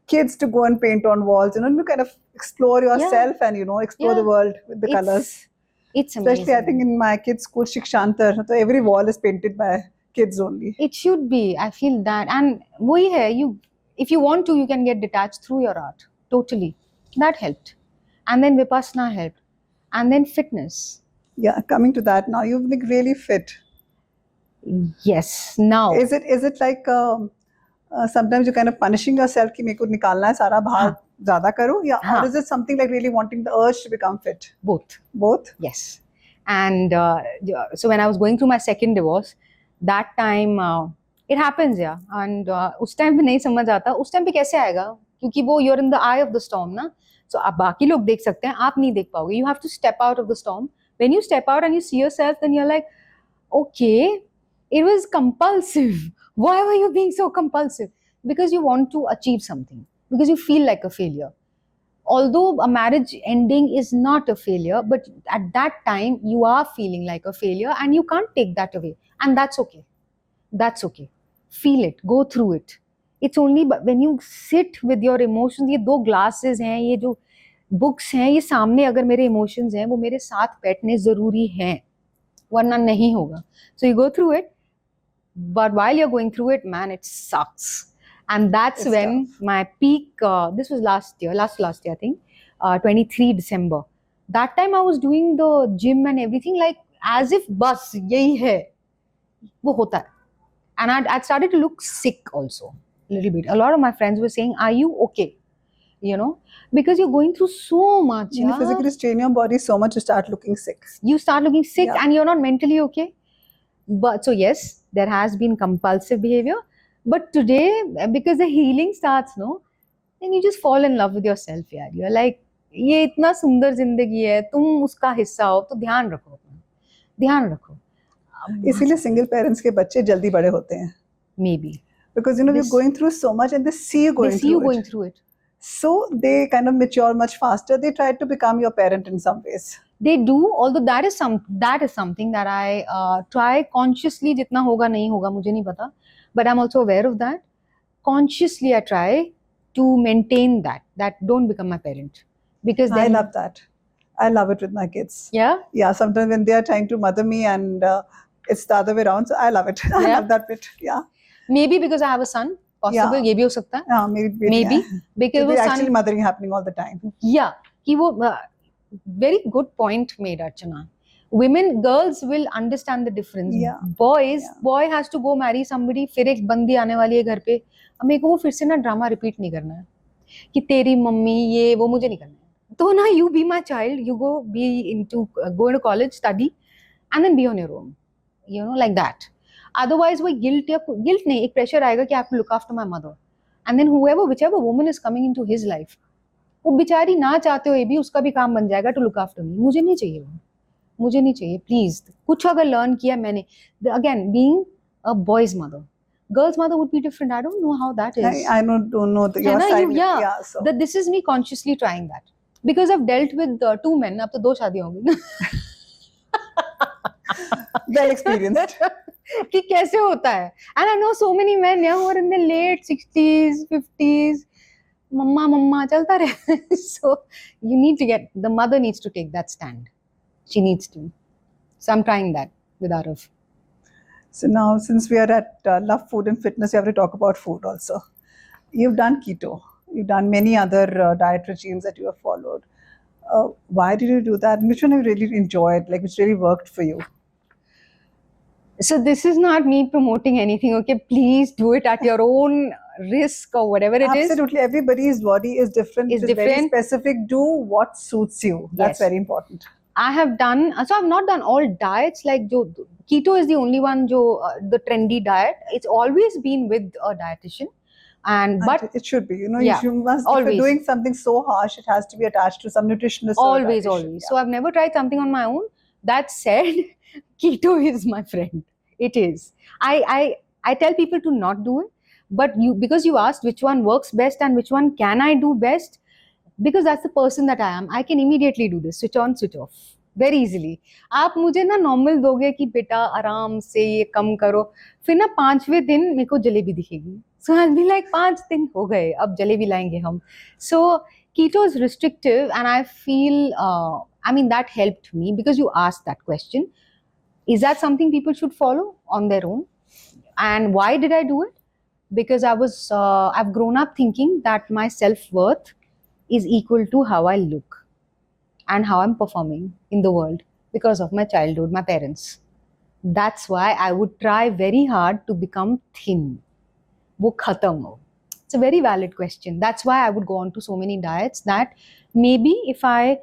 kids to go and paint on walls, to kind of explore yourself and, explore the world with the colors. It's amazing. Especially, I think in my kids' school, Shikshantar, so every wall is painted by kids only. It should be. I feel that. And वही है, if you want to, you can get detached through your art. Totally. That helped. And then Vipassana helped. And then fitness. Yeah, coming to that now, you've like really fit. Yes. Now. Is it like sometimes you're kind of punishing yourself कि मेरे को निकालना है सारा भार ज़्यादा करो, या or is it something like really wanting the urge to become fit? Both. Both? Yes. And so when I was going through my second divorce, that time it happens, yeah. And उस time पे नहीं समझ आता, उस time पे कैसे आएगा, क्योंकि वो you're in the eye of the storm ना. So आप बाकी लोग देख सकते हैं, आप नहीं देख पाओगे. You have to step out of the storm. When you step out and you see yourself, then you're like, okay, it was compulsive. Why were you being so compulsive? Because you want to achieve something, because you feel like a failure. Although a marriage ending is not a failure, but at that time you are feeling like a failure and you can't take that away. And that's okay. That's okay. Feel it. Go through it. It's only when you sit with your emotions, ये दो glasses हैं, ये जो books हैं, ये सामने अगर मेरे emotions हैं, वो मेरे साथ बैठने ज़रूरी हैं, वरना नहीं होगा. So you go through it, but while you're going through it, man, it sucks. And that's when my peak, this was last year, I think, 23 December. That time I was doing the gym and everything like as if bus, yahi hai, wo hota hai. And I'd started to look sick also, a little bit. A lot of my friends were saying, are you okay? Because you're going through so much. You physically strain your body so much, you start looking sick. You start looking sick and you're not mentally okay. But so yes, there has been compulsive behavior. But today, because the healing starts, no, then you just fall in love with yourself, yaar. You're like, ये इतना सुंदर जिंदगी है, तुम उसका हिस्सा हो, तो ध्यान रखो, ध्यान रखो. इसीलिए single parents के बच्चे जल्दी बड़े होते हैं. Maybe. Because you're going through so much and they see you going through it. So they kind of mature much faster. They try to become your parent in some ways. They do, although that is something that I try consciously. जितना होगा नहीं होगा मुझे नहीं पता. But I'm also aware of that. Consciously, I try to maintain that don't become my parent. Because then, I love that. I love it with my kids. Yeah? Yeah, sometimes when they are trying to mother me and it's the other way around, so I love it. I love that bit. Yeah. Maybe because I have a son. Possible. ये भी हो सकता है. Yeah, maybe. Because it's actually mothering happening all the time. Yeah. कि वो very good point made, Archana. Girls will understand the difference. Yeah. Boy has to go marry somebody, फिर एक बंदी आने वाली है घर पे. अब मेरे को वो फिर से ना ड्रामा रिपीट नहीं करना है कि तेरी मम्मी ये वो मुझे नहीं करना है. तो ना, you be my child, you go into college, study, and then be on your own. Like that. Otherwise, वो guilt नहीं, एक pressure आएगा कि I have to look after my mother. And then whichever woman is coming into his life, वो बेचारी ना चाहते हुए भी उसका भी काम बन जाएगा to look after me. मुझे नहीं चाहिए वो. मुझे नहीं चाहिए, प्लीज. कुछ अगर लर्न किया मैंने, again being a boys mother, girl's mother would be different. I don't know how that is. I don't know your side. So this is me consciously trying that because I've dealt with 2 men. अब तो 2 शादी होंगी ना. Well experienced. कि कैसे होता है. And I know so many men who are in their late 60s, 50s. मम्मा चलता रहे. So the mother needs to take that stand. She needs to. So I'm trying that with Arav. So now, since we are at Love, Food and Fitness, we have to talk about food also. You've done keto. You've done many other diet regimes that you have followed. Why did you do that? And which one you really enjoyed, like which really worked for you? So this is not me promoting anything, okay? Please do it at your own risk or whatever it is. Absolutely, everybody's body is different. Is It is very different. specific. Do what suits you. That's Yes. very important. I have done, so I've not done all diets, like keto is the only one, the trendy diet. It's always been with a dietitian. And but it should be, yeah, you must, if always. you're doing something so harsh, it has to be attached to some nutritionist. Always, or a always. dietitian. So I've never tried something on my own. That said, keto is my friend. It is. I tell people to not do it, but because you asked which one works best and which one can I do best, because that's the person that I am. I can immediately do this, switch on, switch off, very easily. आप मुझे ना normal दोगे कि बेटा आराम से ये कम करो, फिर ना 5वें दिन मेरे को जलेबी दिखेगी. So I'll be like 5 दिन हो गए, अब जलेबी लाएंगे हम. So keto is restrictive, and I feel, I mean, that helped me because you asked that question. Is that something people should follow on their own? And why did I do it? Because I've grown up thinking that my self-worth is equal to how I look and how I'm performing in the world because of my childhood, my parents. That's why I would try very hard to become thin. वो खत्म हो. It's a very valid question. That's why I would go on to so many diets, that maybe if I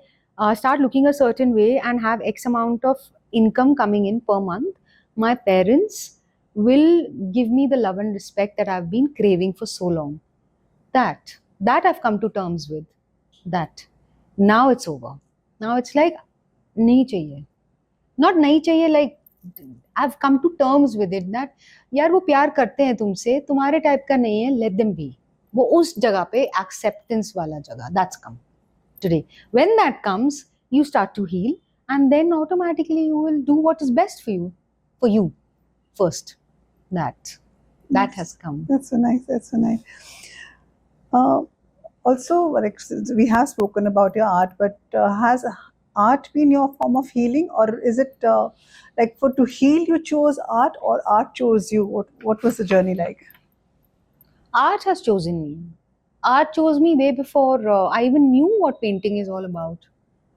start looking a certain way and have X amount of income coming in per month, my parents will give me the love and respect that I've been craving for so long. That I've come to terms with. That now it's over. Now it's like nahi chahiye. Not nahi chahiye, like I've come to terms with it, that यार वो प्यार करते हैं तुमसे, तुम्हारे type का नहीं है, let them be. वो उस जगह पे acceptance वाला जगह, that's come today. When that comes, you start to heal, and then automatically you will do what is best for you first. That has come. That's so nice. That's so nice. Also, like, we have spoken about your art, but has art been your form of healing, or is it like to heal you chose art, or art chose you? What was the journey like? Art has chosen me. Art chose me way before I even knew what painting is all about.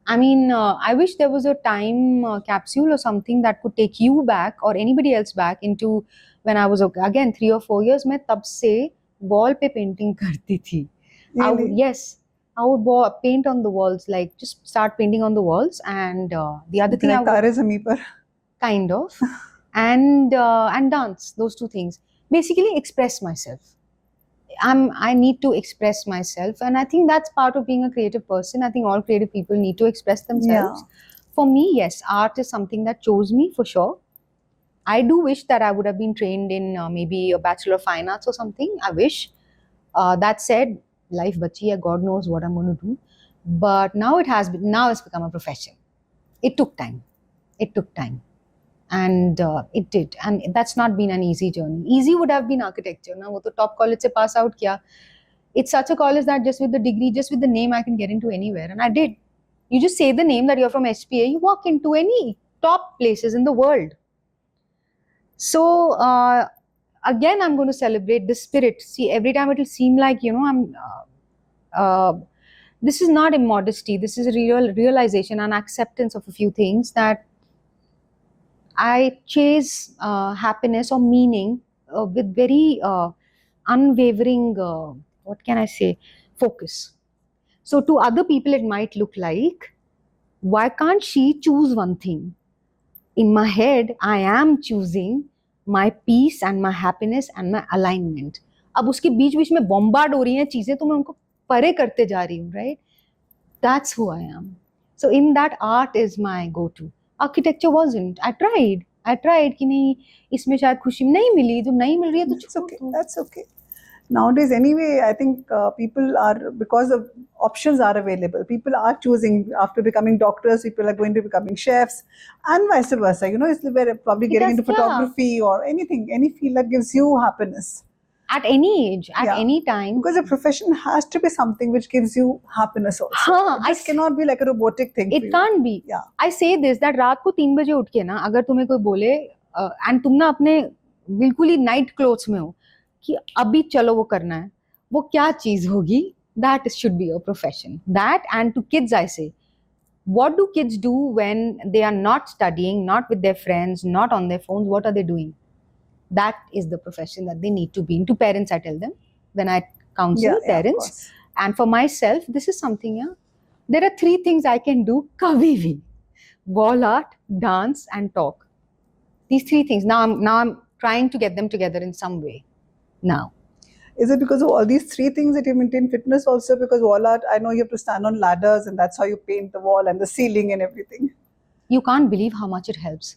I mean, I wish there was a time capsule or something that could take you back or anybody else back into when I was, again, 3 or 4 years. मैं तब से wall पे painting करती थी. Really? Yes, I would paint on the walls, like just start painting on the walls. And the other thing I Like would, Tare Zameen Par. kind of, and dance. Those two things. Basically, express myself. I need to express myself, and I think that's part of being a creative person. I think all creative people need to express themselves. For me, yes, art is something that chose me for sure. I do wish that I would have been trained in maybe a Bachelor of Fine Arts or something. I wish. That said, life bachi hai, God knows what I'm going to do. But now it's become a profession. It took time. And it did, and that's not been an easy journey. Easy would have been architecture. Na, wo to top college se pass out kiya. It's such a college that just with the degree, just with the name, I can get into anywhere, and I did. You just say the name that you're from SPA, you walk into any top places in the world. So again, I'm going to celebrate the spirit. See, every time it will seem like, this is not immodesty. This is a realization and acceptance of a few things, that I chase happiness or meaning with very unwavering, what can I say, focus. So to other people, it might look like, why can't she choose one thing? In my head, I am choosing my peace and my happiness and my alignment. अब उसके बीच बीच में bombard हो रही हैं चीजें, तो मैं उनको परे करते जा रही हूँ, right? That's who I am. So in that, art is my go-to. Architecture wasn't. I tried कि नहीं, इसमें शायद खुशी नहीं मिली, जब नहीं मिल रही है तो That's okay. That's okay. Nowadays, anyway, I think people are, because of options are available, people are choosing. After becoming doctors, people are going to becoming chefs, and vice versa. We're probably getting into photography or anything, any field that gives you happiness. At any age, at any time. Because a profession has to be something which gives you happiness also. It cannot be like a robotic thing. It can't be. Yeah. I say this, that रात को 3 बजे उठ के ना, अगर तुम्हें कोई बोले and तुम ना अपने बिल्कुल ही नाइट क्लोथ्स में हो कि अभी चलो वो करना है, वो क्या चीज होगी? That should be a profession. That, and to kids I say, what do kids do when they are not studying, not with their friends, not on their phones? What are they doing? That is the profession that they need to be in. To parents, I tell them when I counsel Yeah, of parents. course. And for myself, this is something, yeah. There are three things I can do. Kabhi bhi. Wall art, dance, and talk. These three things. Now I'm trying to get them together in some way. Now. Is it because of all these three things that you maintain fitness also? Because wall art, I know you have to stand on ladders and that's how you paint the wall and the ceiling and everything. You can't believe how much it helps.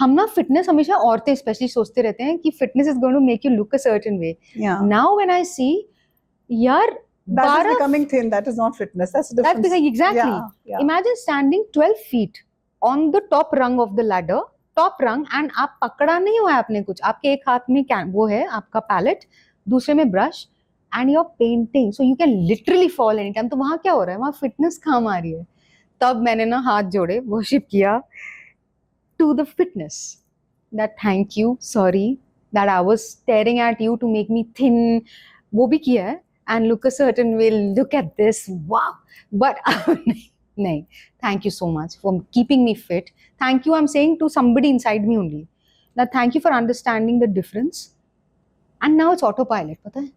हम ना fitness हमेशा औरतें specially सोचते रहते हैं कि fitness is going to make you look a certain way. Yeah. Now when I see यार That is 12 becoming thin. That is not fitness. That's the that's difference. because exactly. Yeah. Imagine standing 12 feet on the top rung of the ladder, top rung, and आप पकड़ा नहीं हुआ है आपने कुछ, आपके एक हाथ में वो है आपका पैलेट, दूसरे में brush, and you're painting, so you can literally fall anytime. तो वहाँ क्या हो रहा है, वहाँ फिटनेस काम आ रही है. तब मैंने ना हाथ जोड़े, वर्शिप किया to the fitness, that thank you, sorry that I was staring at you to make me thin, वो भी किया है, and look a certain way, look at this, wow, but nahi, thank you so much for keeping me fit. Thank you, I'm saying to somebody inside me only, that thank you for understanding the difference. And now it's autopilot, पता है,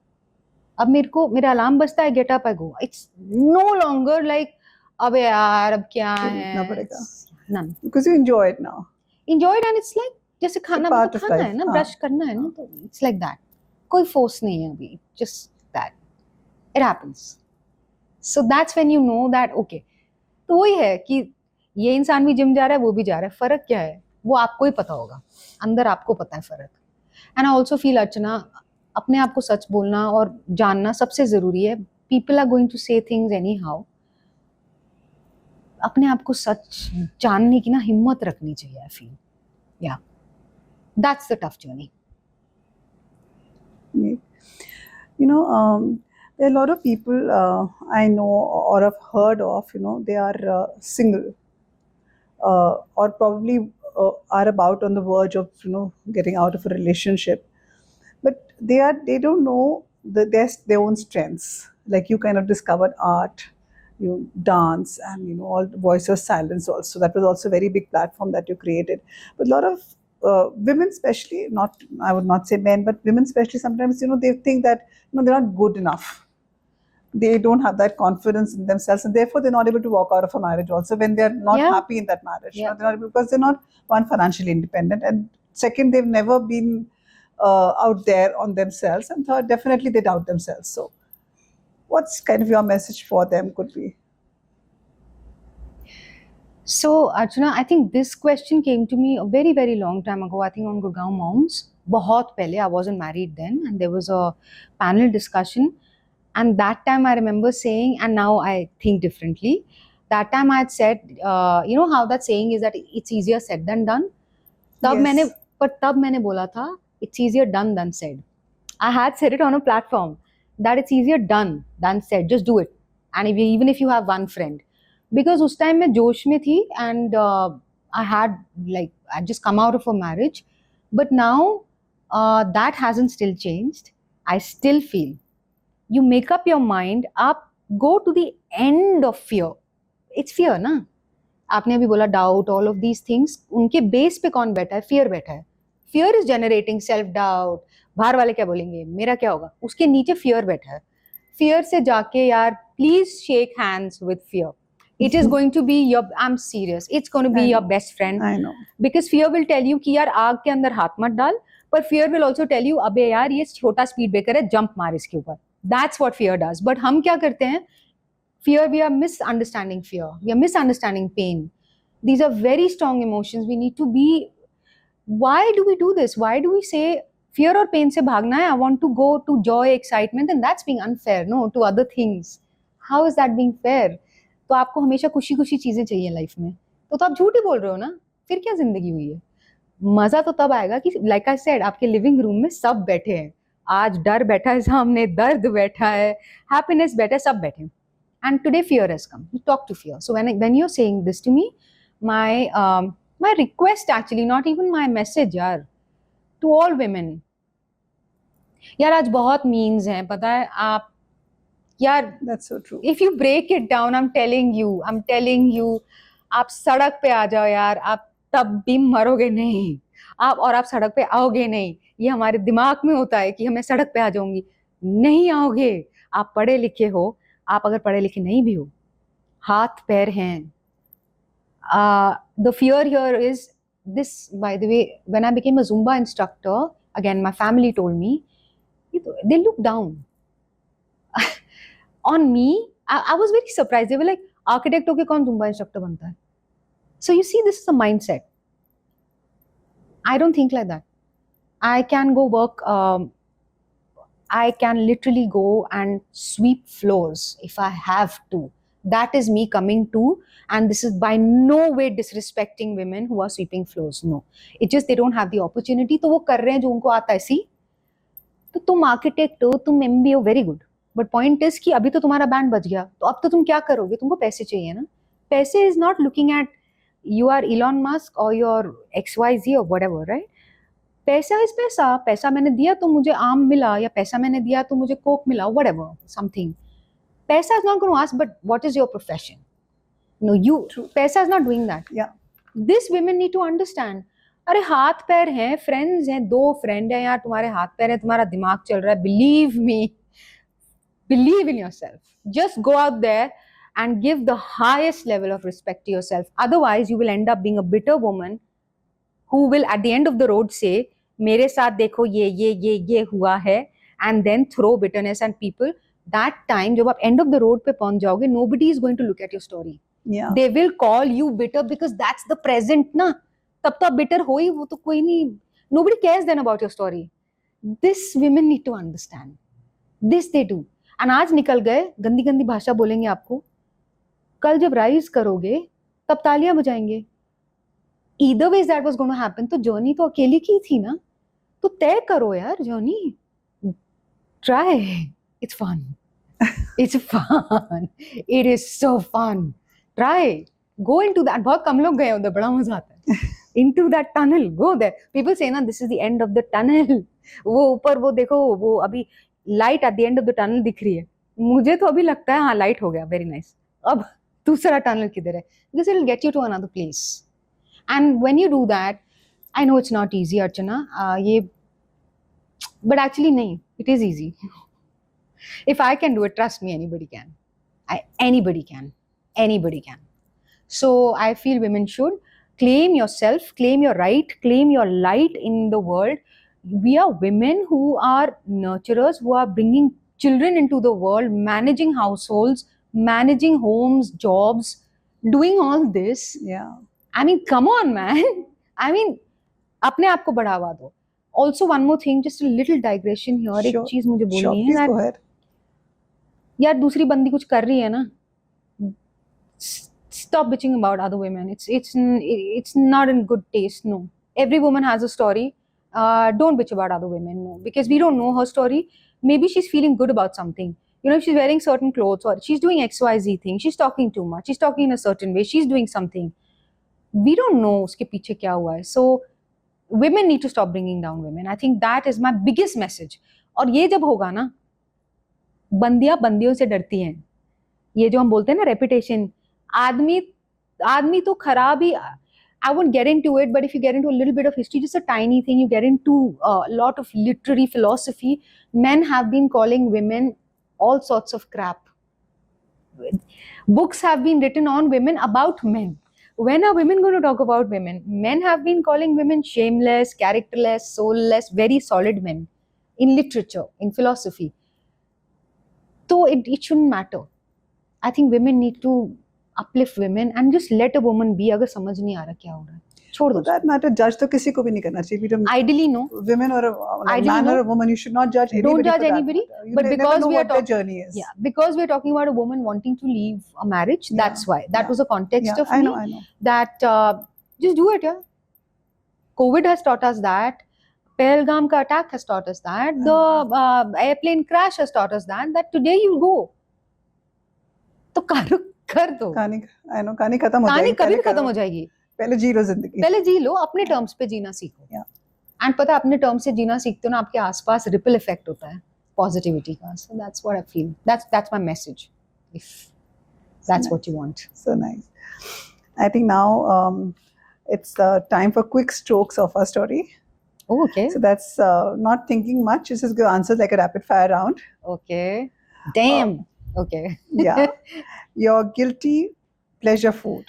अब मेरे को मेरा alarm बजता है, get up, I go. It's no longer like अबे यार अब क्या है, none. Because you enjoy it now. Enjoy it, and it's like जैसे खाना part तो of खाना life, है ना, हाँ. ब्रश करना है ना, तो it's like that. कोई force नहीं है अभी, just that it happens. So that's when you know that okay. तो वही है कि ये इंसान भी जिम जा रहा है, वो भी जा रहा है, फर्क क्या है वो आपको ही पता होगा, अंदर आपको पता है फर्क. एंड आई ऑल्सो फील अर्चना, अपने आप को सच बोलना और जानना सबसे जरूरी है. पीपल आर गोइंग टू से थिंग्स एनी हाउ. अपने आप को सच जानने की ना हिम्मत रखनी चाहिए. आई फील या that's the tough journey. You know, there are a lot of people I know or have heard of, they are single, or probably are about on the verge of, getting out of a relationship. But they don't know their own strengths. Like you kind of discovered art, you dance, and all voice of silence also. That was also a very big platform that you created. But a lot of women especially, not I would not say men, but women especially, sometimes they think that they're not good enough. They don't have that confidence in themselves, and therefore they're not able to walk out of a marriage also when they're not Yeah. happy in that marriage. Yeah. They're not, because they're not, one, financially independent, and second, they've never been out there on themselves, and third, definitely they doubt themselves. So what's kind of your message for them could be? So Archana, I think this question came to me a very, very long time ago. I think on Gurgaon Moms. बहुत पहले, I wasn't married then, and there was a panel discussion. And that time I remember saying, and now I think differently. That time I had said, you know how that saying is that it's easier said than done. तब मैंने बोला था, it's easier done than said. I had said it on a platform that it's easier done than said. Just do it. And even if you have one friend, because उस time मैं जोश में थी, and I had just come out of a marriage, but now that hasn't still changed. I still feel you make up your mind, आप go to the end of fear. It's fear ना. आपने अभी बोला doubt, all of these things, उनके base पे कौन बैठा है? Fear बैठा है. Fear is generating self doubt. बाहर वाले क्या बोलेंगे, मेरा क्या होगा, उसके नीचे fear बैठा है. Fear से जाके यार, please shake hands with fear. It is going to be your, I'm serious, it's going to be your best friend. I know. Because fear will tell you कि यार आग के अंदर हाथ मत डाल, पर fear will also tell you अबे यार ये छोटा speed breaker है, jump मार इसके ऊपर. That's what fear does. But हम क्या करते हैं? Fear, we are misunderstanding fear. We are misunderstanding pain. These are very strong emotions. We need to be. Why do we do this? Why do we say fear or pain से भागना है? I want to go to joy, excitement, and that's being unfair. No, to other things. How is that being fair? तो आपको हमेशा खुशी खुशी चीजें चाहिए लाइफ में, तो आप झूठ ही बोल रहे हो ना, फिर क्या जिंदगी हुई है? मजा तो तब आएगा कि लाइक आई सेड, आपके लिविंग रूम में सब बैठे हैं, आज डर बैठा है सामने, दर्द बैठा है, हैप्पीनेस बैठा है, सब बैठे हैं. And today fear has come. You talk to fear. So when you're saying this to me, my request actually, not even my message, यार, to all women. यार आज बहुत means हैं, पता है आप, यार. That's so true. If you break it down, I'm telling you, आप सड़क पे आ जाओ यार, आप तब भी मरोगे नहीं, आप सड़क पे आओगे नहीं। ये हमारे दिमाग में होता है कि मैं सड़क पे आ जाऊंगी, नहीं आओगे। आप पढ़े लिखे हो, आप अगर पढ़े लिखे नहीं भी हो, हाथ पैर हैं। The fear here is this, by the way, when I became a Zumba instructor, again, my family told me, they look down on me. I was very surprised. They were like, architect होके कौन Zumba instructor बनता है? So you see, this is a mindset. I don't think like that. I can go work, I can literally go and sweep floors if I have to. That is me coming to, and this is by no way disrespecting women who are sweeping floors. No, it's just they don't have the opportunity. तो वो कर रहे हैं जो उनको आता है. See, तो तुम आर्किटेक्ट हो, तुम MBA हो, very good. But point is कि अभी तो तुम्हारा बैंड बज गया, तो अब तो तुम क्या करोगे? तुमको पैसे चाहिए ना. पैसे is not looking at you are Elon Musk और योर XYZ और व्हाटएवर, राइट? पैसा इज पैसा. पैसा मैंने दिया तो मुझे आम मिला, या पैसा मैंने दिया तो मुझे कोक मिला, व्हाटएवर, समथिंग. पैसा is not going to ask but what is your profession. No, you, पैसा is not doing that. Yeah. This women need to understand. अरे हाथ पैर हैं, फ्रेंड्स हैं, 2 फ्रेंड हैं यार, तुम्हारे हाथ पैर हैं, तुम्हारा दिमाग चल रहा है. Believe me, believe in yourself. Just go out there and give the highest level of respect to yourself. Otherwise, you will end up being a bitter woman who will at the end of the road say, मेरे साथ देखो ये हुआ है, and then throw bitterness at people. That time, जब आप end of the road पे पहुंच जाओगे, nobody is going to look at your story. Yeah. They will call you bitter because that's the present ना. तब तो आप bitter हो ही, वो तो कोई नहीं. Nobody cares then about your story. This women need to understand. This they do. And आज निकल गए, गंदी गंदी भाषा बोलेंगे आपको. कल जब राइज करोगे तब तालियां बजाएंगे. Either ways that was going to happen. तो जर्नी तो अकेली की थी ना, तो तय करो यार journey. Try. It's fun. It's fun. It is so fun. Try. Go into that. बहुत कम लोग गए उधर, बड़ा मजा आता है. Into that tunnel. Go there. People say ना, this is the end of the tunnel. वो ऊपर वो देखो, वो अभी light at the end of the tunnel दिख रही है. मुझे तो अभी लगता है हाँ लाइट हो गया, वेरी नाइस. अब दूसरा टनल किधर है? Because it will get you to another place. And when you do that, I know it's not easy Archana, yeah, but actually नहीं, it is easy. If I can do it, trust me, anybody can. Anybody can. So I feel women should claim yourself, claim your right, claim your light in the world. We are women who are nurturers, who are bringing children into the world, managing households, managing homes, jobs, doing all this. Yeah. I mean, come on, man. I mean, अपने आप को बढ़ावा दो. Also, one more thing, just a little digression here. एक चीज मुझे बोलनी है. Please go ahead. यार दूसरी बंदी कुछ कर रही है ना, stop bitching about other women. It's not in good taste. No, every woman has a story. Don't bitch about other women. No, because we don't know her story. Maybe she's feeling good about something. You know, if she's wearing certain clothes or she's doing XYZ thing, she's talking too much, she's talking in a certain way, she's doing something. We don't know uske piche kya hua hai. So women need to stop bringing down women. I think that is my biggest message. और ये जब होगा ना, बंदियां बंदियों से डरती हैं. ये जो हम बोलते हैं ना रेपुटेशन, आदमी तो खराब ही. I won't get into it, but if you get into a little bit of history, just a tiny thing, you get into a lot of literary philosophy. Men have been calling women all sorts of crap. Books have been written on women about men. When are women going to talk about women? Men have been calling women shameless, characterless, soulless, very solid men in literature, in philosophy. So it shouldn't matter. I think women need to uplift women and just let a woman be. अगर समझ नहीं आ रहा क्या हो रहा है, छोड़ दो. That matter, judge तो किसी को भी नहीं करना चाहिए. Ideally, no. Women or a man or a woman, you should not judge anybody. Don't judge anybody. But because know we are what their journey is. Yeah, because we are talking about a woman wanting to leave a marriage. That's why. That was the context of I me. know. That just do it, yeah. COVID has taught us that. Pahalgam ka attack has taught us that. The airplane crash has taught us that today you go. तो कर दो. कहानी खत्म हो जाएगी. कहानी कभी भी खत्म हो जाएगी. पहले जी लो जिंदगी. पहले जी लो, अपने टर्म्स पे जीना सीखो. एंड पता है, अपने टर्म्स से जीना सीखते हो ना, आपके आसपास रिपल इफेक्ट होता है पॉजिटिविटी का. So that's what I feel. That's my message. If that's what you want. So nice. I think now it's time for quick strokes of our story. Oh, okay. So that's not thinking much. This is going to answer like a rapid fire round. Okay. Uh, Damn. Okay. yeah. Your guilty pleasure food.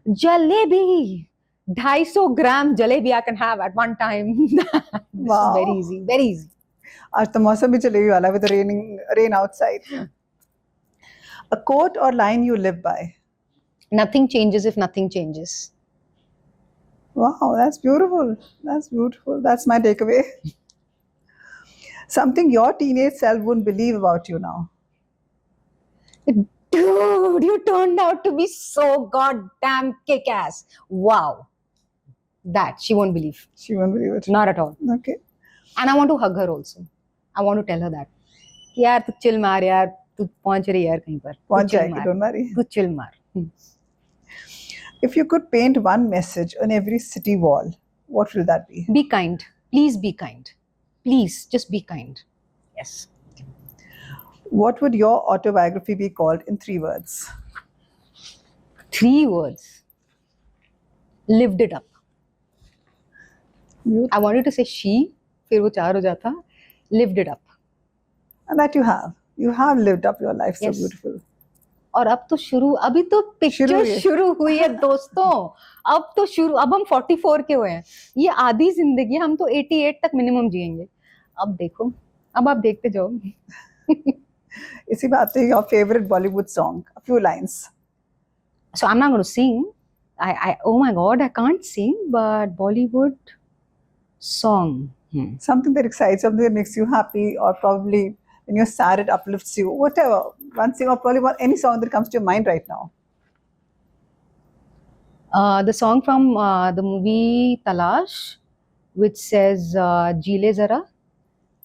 Jalebi. 250 gram jalebi I can have at one time. This is very Wow. easy. Very easy. आज तो मौसम भी जलेबी वाला with the rain outside. A quote or line you live by. Nothing changes if nothing changes. Wow, that's beautiful. That's beautiful. That's my takeaway. Something your teenage self wouldn't believe about you now. Dude, you turned out to be so goddamn kick ass. Wow. That she won't believe. She won't believe it. Not at all. Okay. And I want to hug her also. I want to tell her that. यार तू chill मार यार तू पहुंच रही है यार कहीं पर पहुंच जाएगी, don't worry. तू चिल मार If you could paint one message on every city wall, what will that be? Be kind. Please be kind. Please just be kind. Yes. What would your autobiography be called in 3 words? 3 words. Lived it up. You, I wanted to say she, फिर वो 4 हो जाता. Lived it up. and that you have. You have lived up your life so Yes. beautiful. और अब तो शुरू अभी तो पिक्चर शुरू है। शुरू हुई है दोस्तों अब तो शुरू अब हम 44 के हुए हैं ये आधी जिंदगी हम तो 88 तक मिनिमम जिएंगे अब देखो अब आप देखते जाओ इसी बात पे your favorite Bollywood song, a few lines. so I'm not going to sing I oh my god I can't sing but Bollywood song Something that excites, something that makes you happy, or probably when you're sad, it uplifts you. Whatever. One sing, or probably any song that comes to your mind right now. The song from the movie Talash, which says "Jeele Zara,"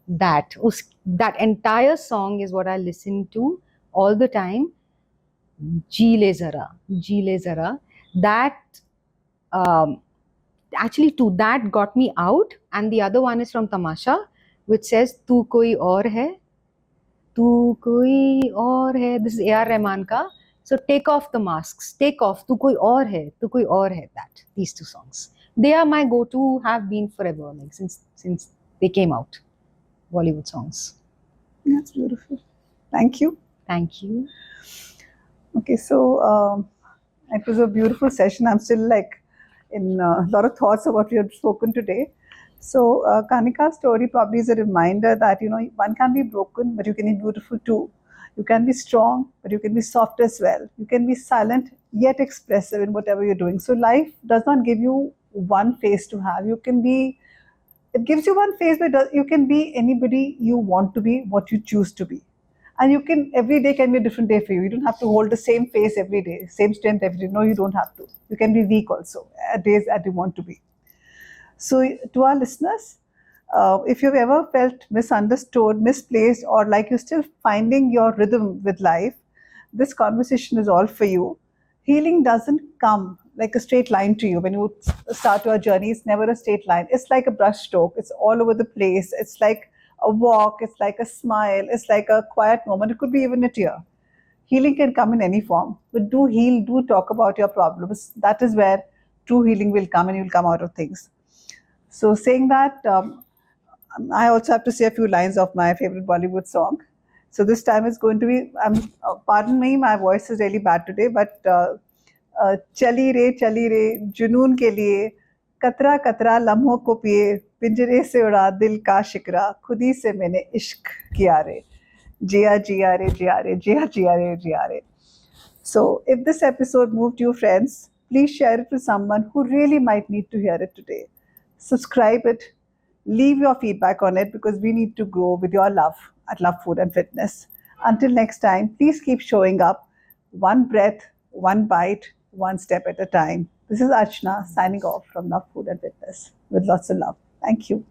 that entire song is what I listen to all the time. Jeele Zara. That actually, that got me out, and the other one is from Tamasha, which says "Tu koi aur hai." Tu koi aur hai. This is A.R. Rahman ka. So take off the masks. Take off. Tu koi aur hai. Tu koi aur hai. That these 2 songs. They are my go-to. Have been forever. Like since they came out. Bollywood songs. That's beautiful. Thank you. Thank you. Okay, so it was a beautiful session. I'm still like in a lot of thoughts of what we have spoken today. So Kanika's story probably is a reminder that one can be broken, but you can be beautiful too. You can be strong, but you can be soft as well. You can be silent yet expressive in whatever you're doing. So life does not give you one face to have. It gives you one face, but you can be anybody you want to be, what you choose to be. And every day can be a different day for you. You don't have to hold the same face every day, same strength every day. No, you don't have to. You can be weak also at days that you want to be. So, to our listeners, if you've ever felt misunderstood, misplaced, or like you're still finding your rhythm with life, this conversation is all for you. Healing doesn't come like a straight line to you when you start your journey. It's never a straight line. It's like a brush stroke. It's all over the place. It's like a walk. It's like a smile. It's like a quiet moment. It could be even a tear. Healing can come in any form, but do heal, do talk about your problems. That is where true healing will come and you'll come out of things. So, saying that, I also have to say a few lines of my favorite Bollywood song. So, this time it's going to be, pardon me, my voice is really bad today, but चली रे जुनून के लिए कतरा कतरा लम्हों को पिए पिंजरे से उड़ा दिल का शिकरा खुदी से मैंने इश्क किया रे जिया जिया रे जिया रे जिया जिया रे जिया रे. So, if this episode moved you, friends, please share it with someone who really might need to hear it today. Subscribe it, leave your feedback on it because we need to grow with your love at Love Food and Fitness. Until next time, please keep showing up one breath, one bite, one step at a time. This is Archana signing off from Love Food and Fitness with lots of love. Thank you.